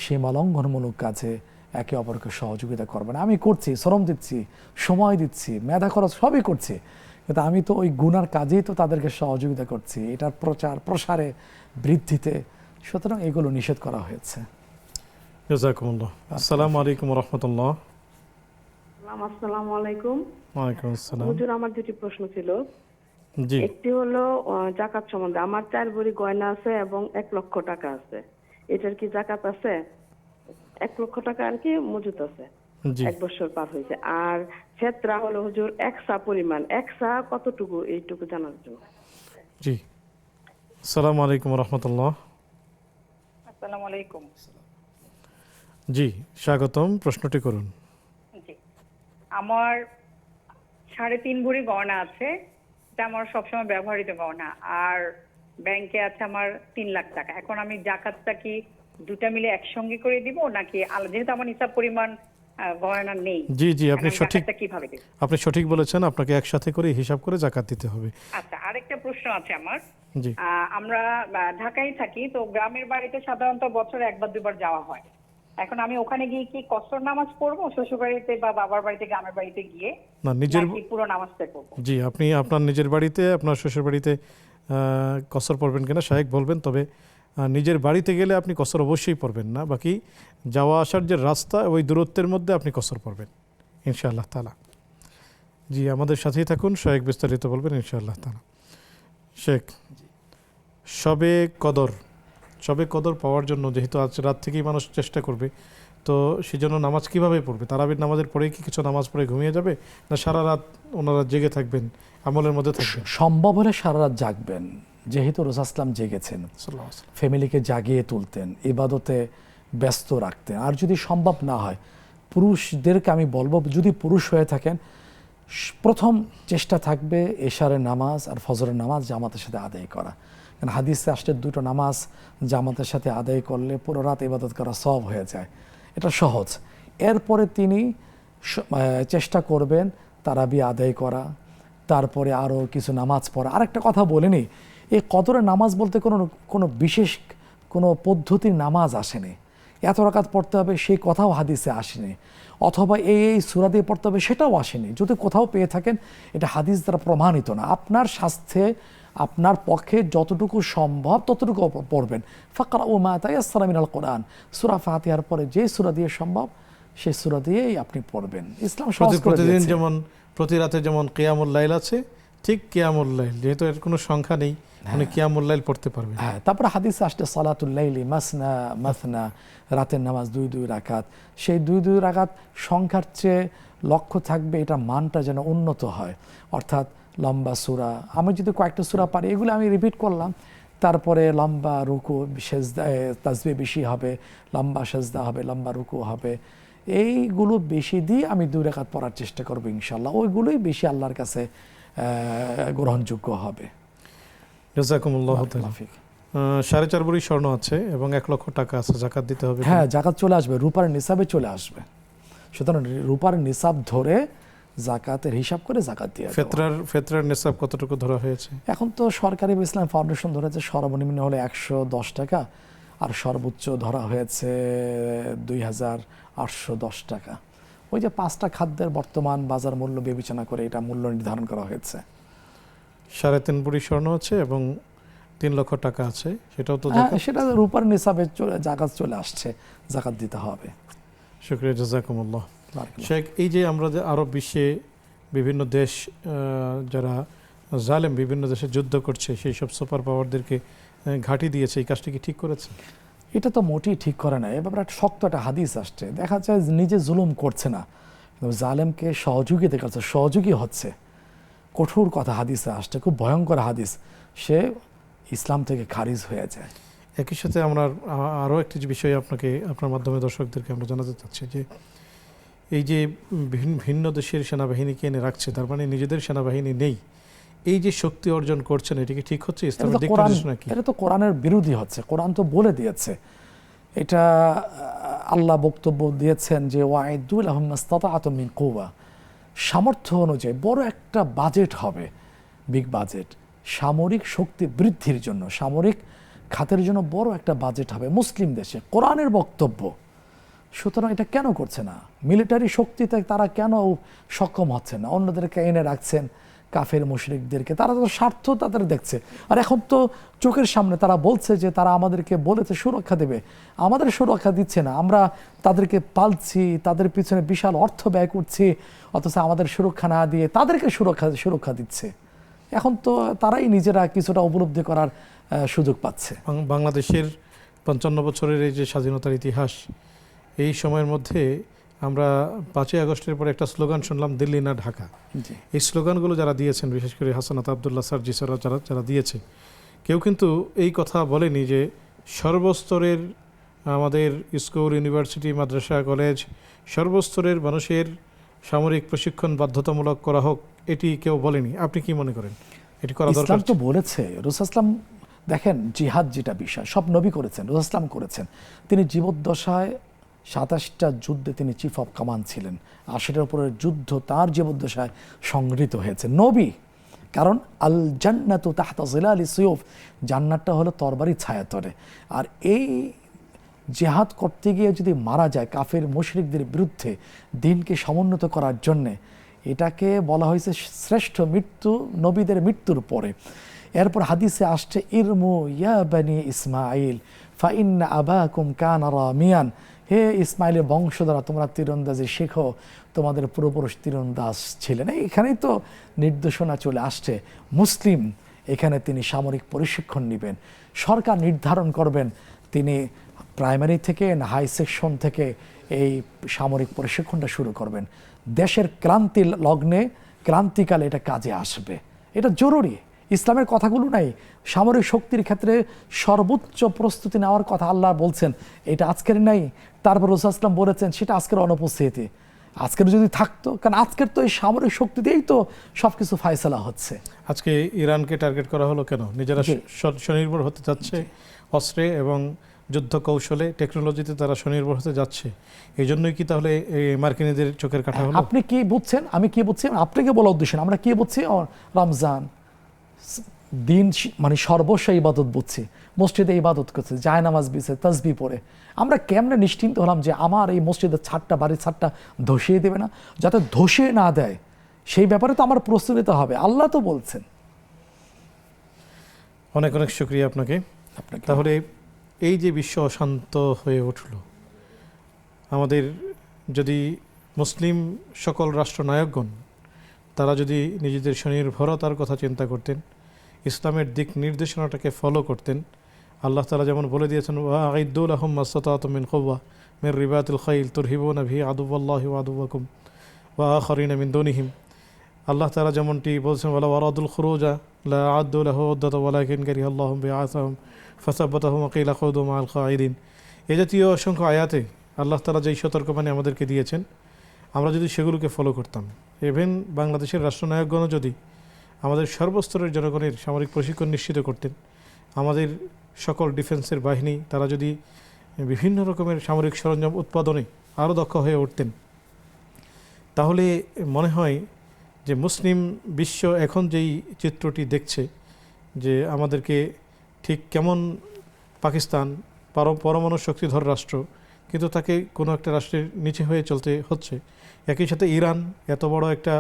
সীমা লঙ্ঘনমূলক কাজে একে অপরকে সহযোগিতা করবে না। আমি করছি, শ্রম দিচ্ছি, সময় দিচ্ছি, মেধা খরচ সবই করছি, কিন্তু আমি তো ওই গুনার কাজেই তো তাদেরকে সহযোগিতা করছি, এটার প্রচার প্রসারে বৃদ্ধিতে, সুতরাং এগুলো নিষেধ করা হয়েছে। জাযাকুমুল্লাহ। আসসালামু আলাইকুম ওয়া রাহমাতুল্লাহ। আসসালামু আলাইকুম। ওয়ালাইকুম আসসালাম। হুজুর, আমার দুটি প্রশ্ন ছিল। জি। একটি হলো যাকাত সম্বন্ধে। আমার 4 ভরি গয়না আছে এবং 1 লক্ষ টাকা আছে, এটার কি যাকাত আছে? 1 লক্ষ টাকা আর কি মজুত আছে, জি। 1 বছর পার হয়েছে। আর ফেতরা হলো হুজুর 1 সা পরিমাণ, 1 সা কতটুকু এইটুকু জানার জন্য। জি। আসসালামু আলাইকুম ওয়া রাহমাতুল্লাহ। আসসালামু আলাইকুম। জি, স্বাগতম, প্রশ্নটি করুন। জি, আমার 3.5 ভরি গয়না আছে, এটা আমার সবসময় ব্যবহৃত গয়না, আর ব্যাংকে আছে আমার 3 লাখ টাকা। এখন আমি জাকাতটা কি দুটা মিলে একসঙ্গে করে দিব নাকি আলাদা, যেহেতু আমার নিসাব পরিমাণ গয়না নেই? জি জি, আপনি সঠিক, কিভাবে দেব? আপনি সঠিক বলেছেন, আপনাকে একসাথে করে হিসাব করে জাকাত দিতে হবে। আচ্ছা, আরেকটা প্রশ্ন আছে আমার। জি। আমরা ঢাকায় থাকি, তো গ্রামের বাড়িতে সাধারণত বছরে 1 বা 2 বার যাওয়া হয়। এখন আমি ওখানে গিয়ে কি কসর নামাজ পড়বো শ্বশুর বাড়িতে বা বাবার বাড়িতে, গ্রামের বাড়িতে গিয়ে, না নিজের, নাকি পুরো নামাজটা পড়বো? জি, আপনি আপনার নিজের বাড়িতে, আপনার শ্বশুর বাড়িতে কসর পড়বেন কিনা শায়েখ বলবেন, তবে নিজের বাড়িতে গেলে আপনি কসর অবশ্যই পড়বেন না, বাকি যাওয়া আসার যে রাস্তা ওই দূরত্বের মধ্যে আপনি কসর পড়বেন ইনশাআল্লাহ তাআলা। জি, আমাদের সাথেই থাকুন, শায়েখ বিস্তারিত বলবেন ইনশাআল্লাহ তাআলা। শেখ, শবে কদর পাওয়ার জন্য যেহেতু আজ রাত থেকেই মানুষ চেষ্টা করবে, তো সেজন্য নামাজ কিভাবে পড়বে? তারাবির নামাজের পরেই কি কিছু নামাজ পড়ে ঘুমিয়ে যাবে, না সারা রাত ওনারা জেগে থাকবেন, আমলের মধ্যে থাকবেন? সম্ভব হলে সারা রাত জাগবেন, যেহেতু রাসূল সাল্লাল্লাহু জেগেছেন, ফ্যামিলিকে জাগিয়ে তুলতেন, ইবাদতে ব্যস্ত রাখতেন। আর যদি সম্ভব না হয়, পুরুষদেরকে আমি বলবো, যদি পুরুষ হয়ে থাকেন, প্রথম চেষ্টা থাকবে এশারের নামাজ আর ফজরের নামাজ জামাতের সাথে আদায় করা। কারণ হাদিসে আসলে 2টো নামাজ জামাতের সাথে আদায় করলে পুরো রাত ইবাদত করা সওয়াব হয়ে যায়, এটা সহজ। এরপরে তিনি চেষ্টা করবেন তারাবি আদায় করা, তারপরে আরও কিছু নামাজ পড়া। আরেকটা কথা বলিনি, এই কদরের নামাজ বলতে কোনো বিশেষ কোনো পদ্ধতির নামাজ আসেনি, এত রাকাত পড়তে হবে সেই কথাও হাদিসে আসেনি, অথবা এই সূরা দিয়ে পড়তে হবে সেটাও আসেনি। যদি কোথাও পেয়ে থাকেন, এটা হাদিস দ্বারা প্রমাণিত না। আপনার স্বাস্থ্যে আপনার পক্ষে যতটুকু সম্ভব ততটুকু পড়বেন। ফাকরাউ মা তায়াসসারা মিনাল কোরআন, সূরা ফাতিহার পরে যে সূরা দিয়ে সম্ভব সেই সূরা দিয়েই আপনি পড়বেন। ইসলাম সহজ করে প্রতিদিন দিয়েছে। যেমন প্রতি রাতে যেমন কিয়ামুল লাইল আছে, ঠিক কিয়ামুল লাইল, যেহেতু এর কোনো সংখ্যা নেই, মানে কিয়ামুল লাইল পড়তে পারবেন। হ্যাঁ, তারপরে হাদিসে আসলে সালাতুল লাইলি মাসনা মাসনা, রাতের নামাজ 2 রাকাত। সেই 2 রাকাত সংখ্যার চেয়ে লক্ষ্য থাকবে এটা মানটা যেন উন্নত হয়, অর্থাৎ লম্বা সূরা। আমি যদি কয়েকটা সূরা পারি, এগুলো আমি রিপিট করলাম, তারপরে লম্বা রুকু, সেজদা, তাসবিহ বেশি হবে, লম্বা সেজদা হবে, লম্বা রুকু হবে, এইগুলো বেশি দিয়ে আমি 2 রাকাত পড়ার চেষ্টা করবো ইনশাআল্লাহ। ওইগুলোই বেশি আল্লাহর কাছে গ্রহণযোগ্য হবে। জাযাকুমুল্লাহু তাআলা। 4.5 ভরি স্বর্ণ আছে এবং 1 লক্ষ টাকা আছে, জাকাত দিতে হবে? হ্যাঁ, জাকাত চলে আসবে, রূপার নিসাবে চলে আসবে। সুতরাং রূপার নিসাব ধরে জাকাতের হিসাব করে জাকাত দিয়ে দেওয়া। ফেতরার নিসাব কতটুকু ধরা হয়েছে? এখন তো সরকারি ইসলাম ফাউন্ডেশন ধরেছে সর্বনিম্ন হলে 110 টাকা, আর সর্বোচ্চ ধরা হয়েছে 2810 টাকা। ওই যে 5টা খাদ্যের বর্তমান বাজার মূল্য বিবেচনা করে এটা মূল্য নির্ধারণ করা হয়েছে। 3.5 ভরি স্বর্ণ আছে এবং 3 লক্ষ টাকা আছে, সেটাও তো সেটা রূপার নিসাবে জাকাত চলে আসছে, জাকাত দিতে হবে। শুকরিয়া, জাযাকুমুল্লাহ। শেখ, এই যে আমরা যে আরব বিশ্বে বিভিন্ন দেশ যারা জালেম বিভিন্ন দেশে যুদ্ধ করছে, সেই সব সুপার পাওয়ারদেরকে ঘাঁটি দিয়েছে, এই কাজটি কি ঠিক করেছে? এটা তো মোটেই ঠিক করে না। এ ব্যাপারে একটা শক্ত একটা হাদিস আসছে, দেখা যায় নিজে জুলুম করছে না, কিন্তু জালেমকে সহযোগিতা করছে, সহযোগী হচ্ছে। কঠোর কথা হাদিসে আসছে, খুব ভয়ঙ্কর হাদিস, সে ইসলাম থেকে খারিজ হয়ে যায়। একই সাথে আমরা আরও একটি বিষয় আপনার মাধ্যমে দর্শকদেরকে আমরা জানাতে চাচ্ছি যে এই যে ভিন্ন দেশের সেনাবাহিনীকে এনে রাখছে, তার মানে নিজেদের সেনাবাহিনী নেই, এই যে শক্তি অর্জন করছেন, এটা কি ঠিক হচ্ছে? ইসলামের দিক থেকে নাকি এটা তো কোরআনের বিরোধী হচ্ছে। কোরআন তো বলে দিয়েছে এটা আল্লাহ বক্তব্য দিয়েছেন যে ওয়াইদু লাহুম মাস্তাতাআতুম মিন কুওয়া, সামর্থ্য অনুযায়ী বড় একটা বাজেট হবে, বিগ বাজেট, সামরিক শক্তি বৃদ্ধির জন্য, সামরিক খাতের জন্য বড় একটা বাজেট হবে মুসলিম দেশে, কোরআনের বক্তব্য। সুতরাং এটা কেন করছে না? মিলিটারি শক্তিতে তারা কেন সক্ষম হচ্ছে না? অন্যদেরকে এনে রাখছেন, কাফের মুশরিকদেরকে, তারা তো স্বার্থ তাদের দেখছে। আর এখন তো চোখের সামনে তারা বলছে যে তারা আমাদেরকে বলেছে সুরক্ষা দেবে, আমাদের সুরক্ষা দিচ্ছে না, আমরা তাদেরকে পালছি, তাদের পিছনে বিশাল অর্থ ব্যয় করছি, অথচ আমাদের সুরক্ষা না দিয়ে তাদেরকে সুরক্ষা দিচ্ছে। এখন তো তারাই নিজেরা কিছুটা উপলব্ধি করার সুযোগ পাচ্ছে। বাংলাদেশের 55 বছরের এই যে স্বাধীনতার ইতিহাস, এই সময়ের মধ্যে আমরা 5ই আগস্টের পরে একটা স্লোগান শুনলাম, দিল্লি না ঢাকা। এই স্লোগানগুলো যারা দিয়েছেন, বিশেষ করে হাসানাত আবদুল্লাহ সার্জিসরা যারা দিয়েছে, কেউ কিন্তু এই কথা বলেনি যে সর্বস্তরের আমাদের স্কুল, ইউনিভার্সিটি, মাদ্রাসা, কলেজ, সর্বস্তরের মানুষের সামরিক প্রশিক্ষণ বাধ্যতামূলক করা হোক, এটি কেউ বলেনি। আপনি কি মনে করেন এটি করা দরকার? ইসলাম তো বলেছে, রাসূল ইসলাম, দেখেন জিহাদ যেটা বিষয় সব নবী করেছেন, রাসূল ইসলাম করেছেন। তিনি জীবদ্দশায় 27টা যুদ্ধে তিনি চিফ অফ কমান্ড ছিলেন, 80টার উপরের যুদ্ধ তার জীবদ্দশায় সংগৃহীত হয়েছে। নবী, কারণ আল জান্নাতু তাহতা জিলালি সুয়ুফ, জান্নাতটা হলো তরবারির ছায়াতলে। আর এই জিহাদ করতে গিয়ে যদি মারা যায় কাফের মুশরিকদের বিরুদ্ধে দিনকে সমুন্নত করার জন্যে, এটাকে বলা হয়েছে শ্রেষ্ঠ মৃত্যু নবীদের মৃত্যুর পরে। এরপর হাদিসে আসছে ইরমু ইয়া বানি ইসমাইল ফাইন্না আবাকুম কানা রামিয়ান, হে ইসমাইলের বংশধরা তোমরা তীরন্দাজি শেখো, তোমাদের পূর্বপুরুষ তীরন্দাজ ছিলেন। এখানেই তো নির্দেশনা চলে আসছে। মুসলিম এখানে তিনি সামরিক প্রশিক্ষণ নেবেন, সরকার নির্ধারণ করবেন তিনি প্রাইমারি থেকে না হাই সেকশন থেকে এই সামরিক প্রশিক্ষণটা শুরু করবেন। দেশের ক্রান্তি লগ্নে, ক্রান্তিকালে এটা কাজে আসবে, এটা জরুরি। ইসলামের কথাগুলো নাই, সামরিক শক্তির ক্ষেত্রে সর্বোচ্চ প্রস্তুতি নেওয়ার কথা আল্লাহ বলছেন, এটা আজকের নাই। তারপর রাসূল ইসলাম বলেছেন সেটা আজকের অনুপস্থিতি। আজকের যদি থাকতো, কারণ আজকের তো এই সামরিক শক্তি দিয়েই তো সব কিছু ফায়সালা হচ্ছে। আজকে ইরানকে টার্গেট করা হলো কেন? নিজেরা স্বনির্ভর হতে যাচ্ছে, অস্ত্রে এবং যুদ্ধ কৌশলে, টেকনোলজিতে তারা স্বনির্ভর হতে যাচ্ছে। এই জন্যই কি তাহলে মার্কিনীদের চোখের কাটা হলো? আপনি কি বুঝছেন, আমি কি বুঝছি, আপনাকে বলা উদ্দেশ্য না, আমরা কি বুঝছি? রমজান দিন মানে সর্বস্ব ইবাদত বুঝছি, মসজিদে ইবাদত করছে, জায়নামাজ বিছে, তাসবিহ পড়ে। আমরা কেমনে নিশ্চিন্ত হলাম যে আমার এই মসজিদের ছাদটা, বাড়ির ছাদটা ধসিয়ে দেবে না? যাতে ধসিয়ে না দেয় সেই ব্যাপারে তো আমার প্রস্তুত নিতে হবে, আল্লাহ তো বলছেন। অনেক অনেক শুকরিয়া আপনাকে। তাহলে এই যে বিশ্ব অশান্ত হয়ে উঠল, আমাদের যদি মুসলিম সকল রাষ্ট্রনায়কগণ তারা যদি নিজেদের স্বনির্ভরতার কথা চিন্তা করতেন, ইসলামের দিক নির্দেশনাটাকে ফলো করতেন, আল্লাহ তাআলা যেমন বলে দিয়েছেন ওয়াইদু লাহুম মাসতাতুম মিন কুওয়া মিন রিবাতিল খাইল তুরহিবুনা বিহি আদুওয়াল্লাহি ওয়া আদুওয়াকুম ওয়া আখারিনা মিন দুনিহিম। আল্লাহ তাআলা যেমনটি বলছেন ওয়ালা ওয়ারাদুল খুরুজা লা আ'আদ্দু লাহু উদ্দাতা ওয়ালাকিন কারিহাল্লাহু বিআসাহুম ফাসাব্বাতাহুম ওয়া কিলা খুদু মা'আল কাঈদিন। এই জাতীয় অসংখ্য আয়াতে আল্লাহ তাআলা যেই সতর্কবাণী আমাদেরকে দিয়েছেন, আমরা যদি সেগুলোকে ফলো করতাম, ইভেন বাংলাদেশের রাষ্ট্রনায়কগণও যদি আমাদের সর্বস্তরের জনগণের সামরিক প্রশিক্ষণ নিশ্চিত করতেন, আমাদের সকল ডিফেন্সের বাহিনী তারা যদি বিভিন্ন রকমের সামরিক সরঞ্জাম উৎপাদনে আরও দক্ষ হয়ে উঠতেন, তাহলে মনে হয় যে মুসলিম বিশ্ব এখন যেই চিত্রটি দেখছে যে আমাদেরকে ঠিক কেমন পাকিস্তান পরমাণু শক্তিধর রাষ্ট্র, কিন্তু তাকে কোনো একটা রাষ্ট্রের নিচে হয়ে চলতে হচ্ছে। একই সাথে ইরান এত বড় একটা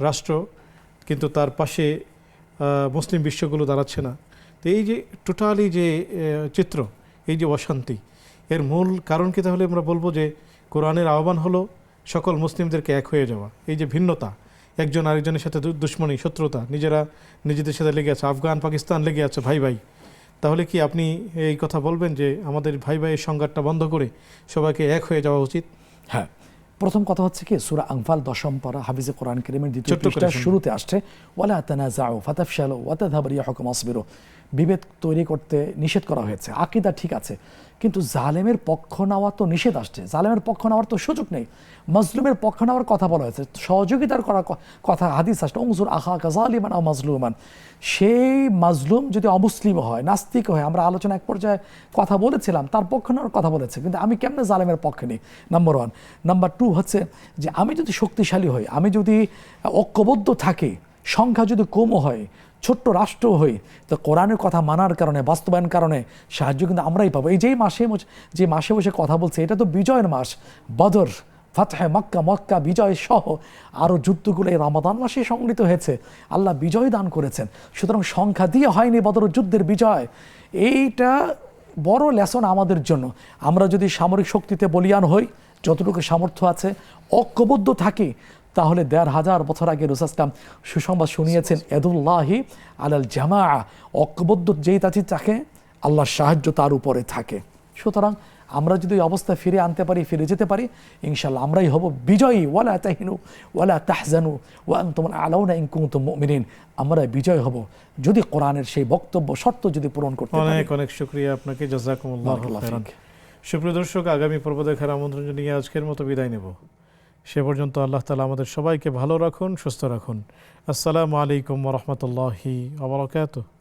রাষ্ট্র, কিন্তু তার পাশে মুসলিম বিশ্বগুলো দাঁড়াচ্ছে না। তো এই যে টোটালি যে চিত্র, এই যে অশান্তি, এর মূল কারণ কি? তাহলে আমরা বলবো যে কোরআনের আহ্বান হলো সকল মুসলিমদেরকে এক হয়ে যাওয়া। এই যে ভিন্নতা, একজন আরেকজনের সাথে দুশ্মনী, শত্রুতা, নিজেদের সাথে লেগে আছে, আফগান পাকিস্তান লেগে আছে, ভাই ভাই। তাহলে কি আপনি এই কথা বলবেন যে আমাদের ভাই ভাইয়ের সংঘাতটা বন্ধ করে সবাইকে এক হয়ে যাওয়া উচিত? হ্যাঁ, প্রথম কথা হচ্ছে কি, সূরা আনফাল 10ম পারা হাফিজে কোরআন কারীমের 2য় পৃষ্ঠার শুরুতে আসছে ওয়ালা তানাজাউ ফাতাফশালু ওয়া তাযহাবু রিহুকুম আসবিরু। বিভেদ তৈরি করতে নিষেধ করা হয়েছে, আকীদা ঠিক আছে, কিন্তু জালেমের পক্ষ নেওয়া তো নিষেধ আসছে, জালেমের পক্ষ নেওয়ার তো সুযোগ নেই। মাজলুমের পক্ষ নেওয়ার কথা বলা হয়েছে, সহযোগিতার করার কথা হাদিস আসছে, উনজুর আখাকা যালিমান আও মাজলুমান। সেই মাজলুম যদি অমুসলিম হয়, নাস্তিক হয়, আমরা আলোচনা এক পর্যায়ে কথা বলেছিলাম, তার পক্ষ নেওয়ার কথা বলেছে, কিন্তু আমি কেমনে জালেমের পক্ষে নিই, নাম্বার 1। নাম্বার 2 হচ্ছে যে আমি যদি শক্তিশালী হই, আমি যদি ঐক্যবদ্ধ থাকি, সংখ্যা যদি কমও হয়, ছোট্ট রাষ্ট্র হই, তো কোরআনের কথা মানার কারণে, বাস্তবায়ন কারণে সাহায্য কিন্তু আমরাই পাবো। এই যে মাসে বসে কথা বলছে, এটা তো বিজয়ের মাস। বদর, ফাতহে মক্কা বিজয় সহ আরও যুদ্ধগুলো এই রমাদান মাসে সংগৃহীত হয়েছে। আল্লাহ বিজয় দান করেছেন, সুতরাং সংখ্যা দিয়ে হয়নি বদর যুদ্ধের বিজয়। এইটা বড় লেসন আমাদের জন্য। আমরা যদি সামরিক শক্তিতে বলিয়ান হই, যতটুকু সামর্থ্য আছে, ঐক্যবদ্ধ থাকি, তাহলে ১৫০০ বছর আগে রাসূল সাল্লাল্লাহু আলাইহি ওয়াসাল্লাম সুসংবাদ শুনিয়েছেন, ইয়াদুল্লাহি আলাল জামাআ, ঐক্যবদ্ধ যেই থাকে আল্লাহর সাহায্য তার উপরে থাকে। সুতরাং আমরা যদি এই অবস্থা ফিরে যেতে পারি, ইনশাআল্লাহ আমরাই হব বিজয়ী। ওয়ালা তাহিনু ওয়ালা তাহজানু ওয়া আনতুমুল আলাউনা ইন কুনতুম মুমিনিন। আমরা বিজয় হব যদি কোরআনের সেই বক্তব্য শর্ত যদি পূরণ করতে পারি। অনেক অনেক শুকরিয়া আপনাকে, জাযাকুমুল্লাহু খাইরান। সুপ্রিয় দর্শক, আগামী পর্ব দেখার আমন্ত্রণ জানিয়ে আজকের মতো বিদায় নেব। সে পর্যন্ত আল্লাহ তাআলা আমাদের সবাইকে ভালো রাখুন, সুস্থ রাখুন। আসসালামু আলাইকুম ওয়া রাহমাতুল্লাহি ওয়া বারাকাতুহু।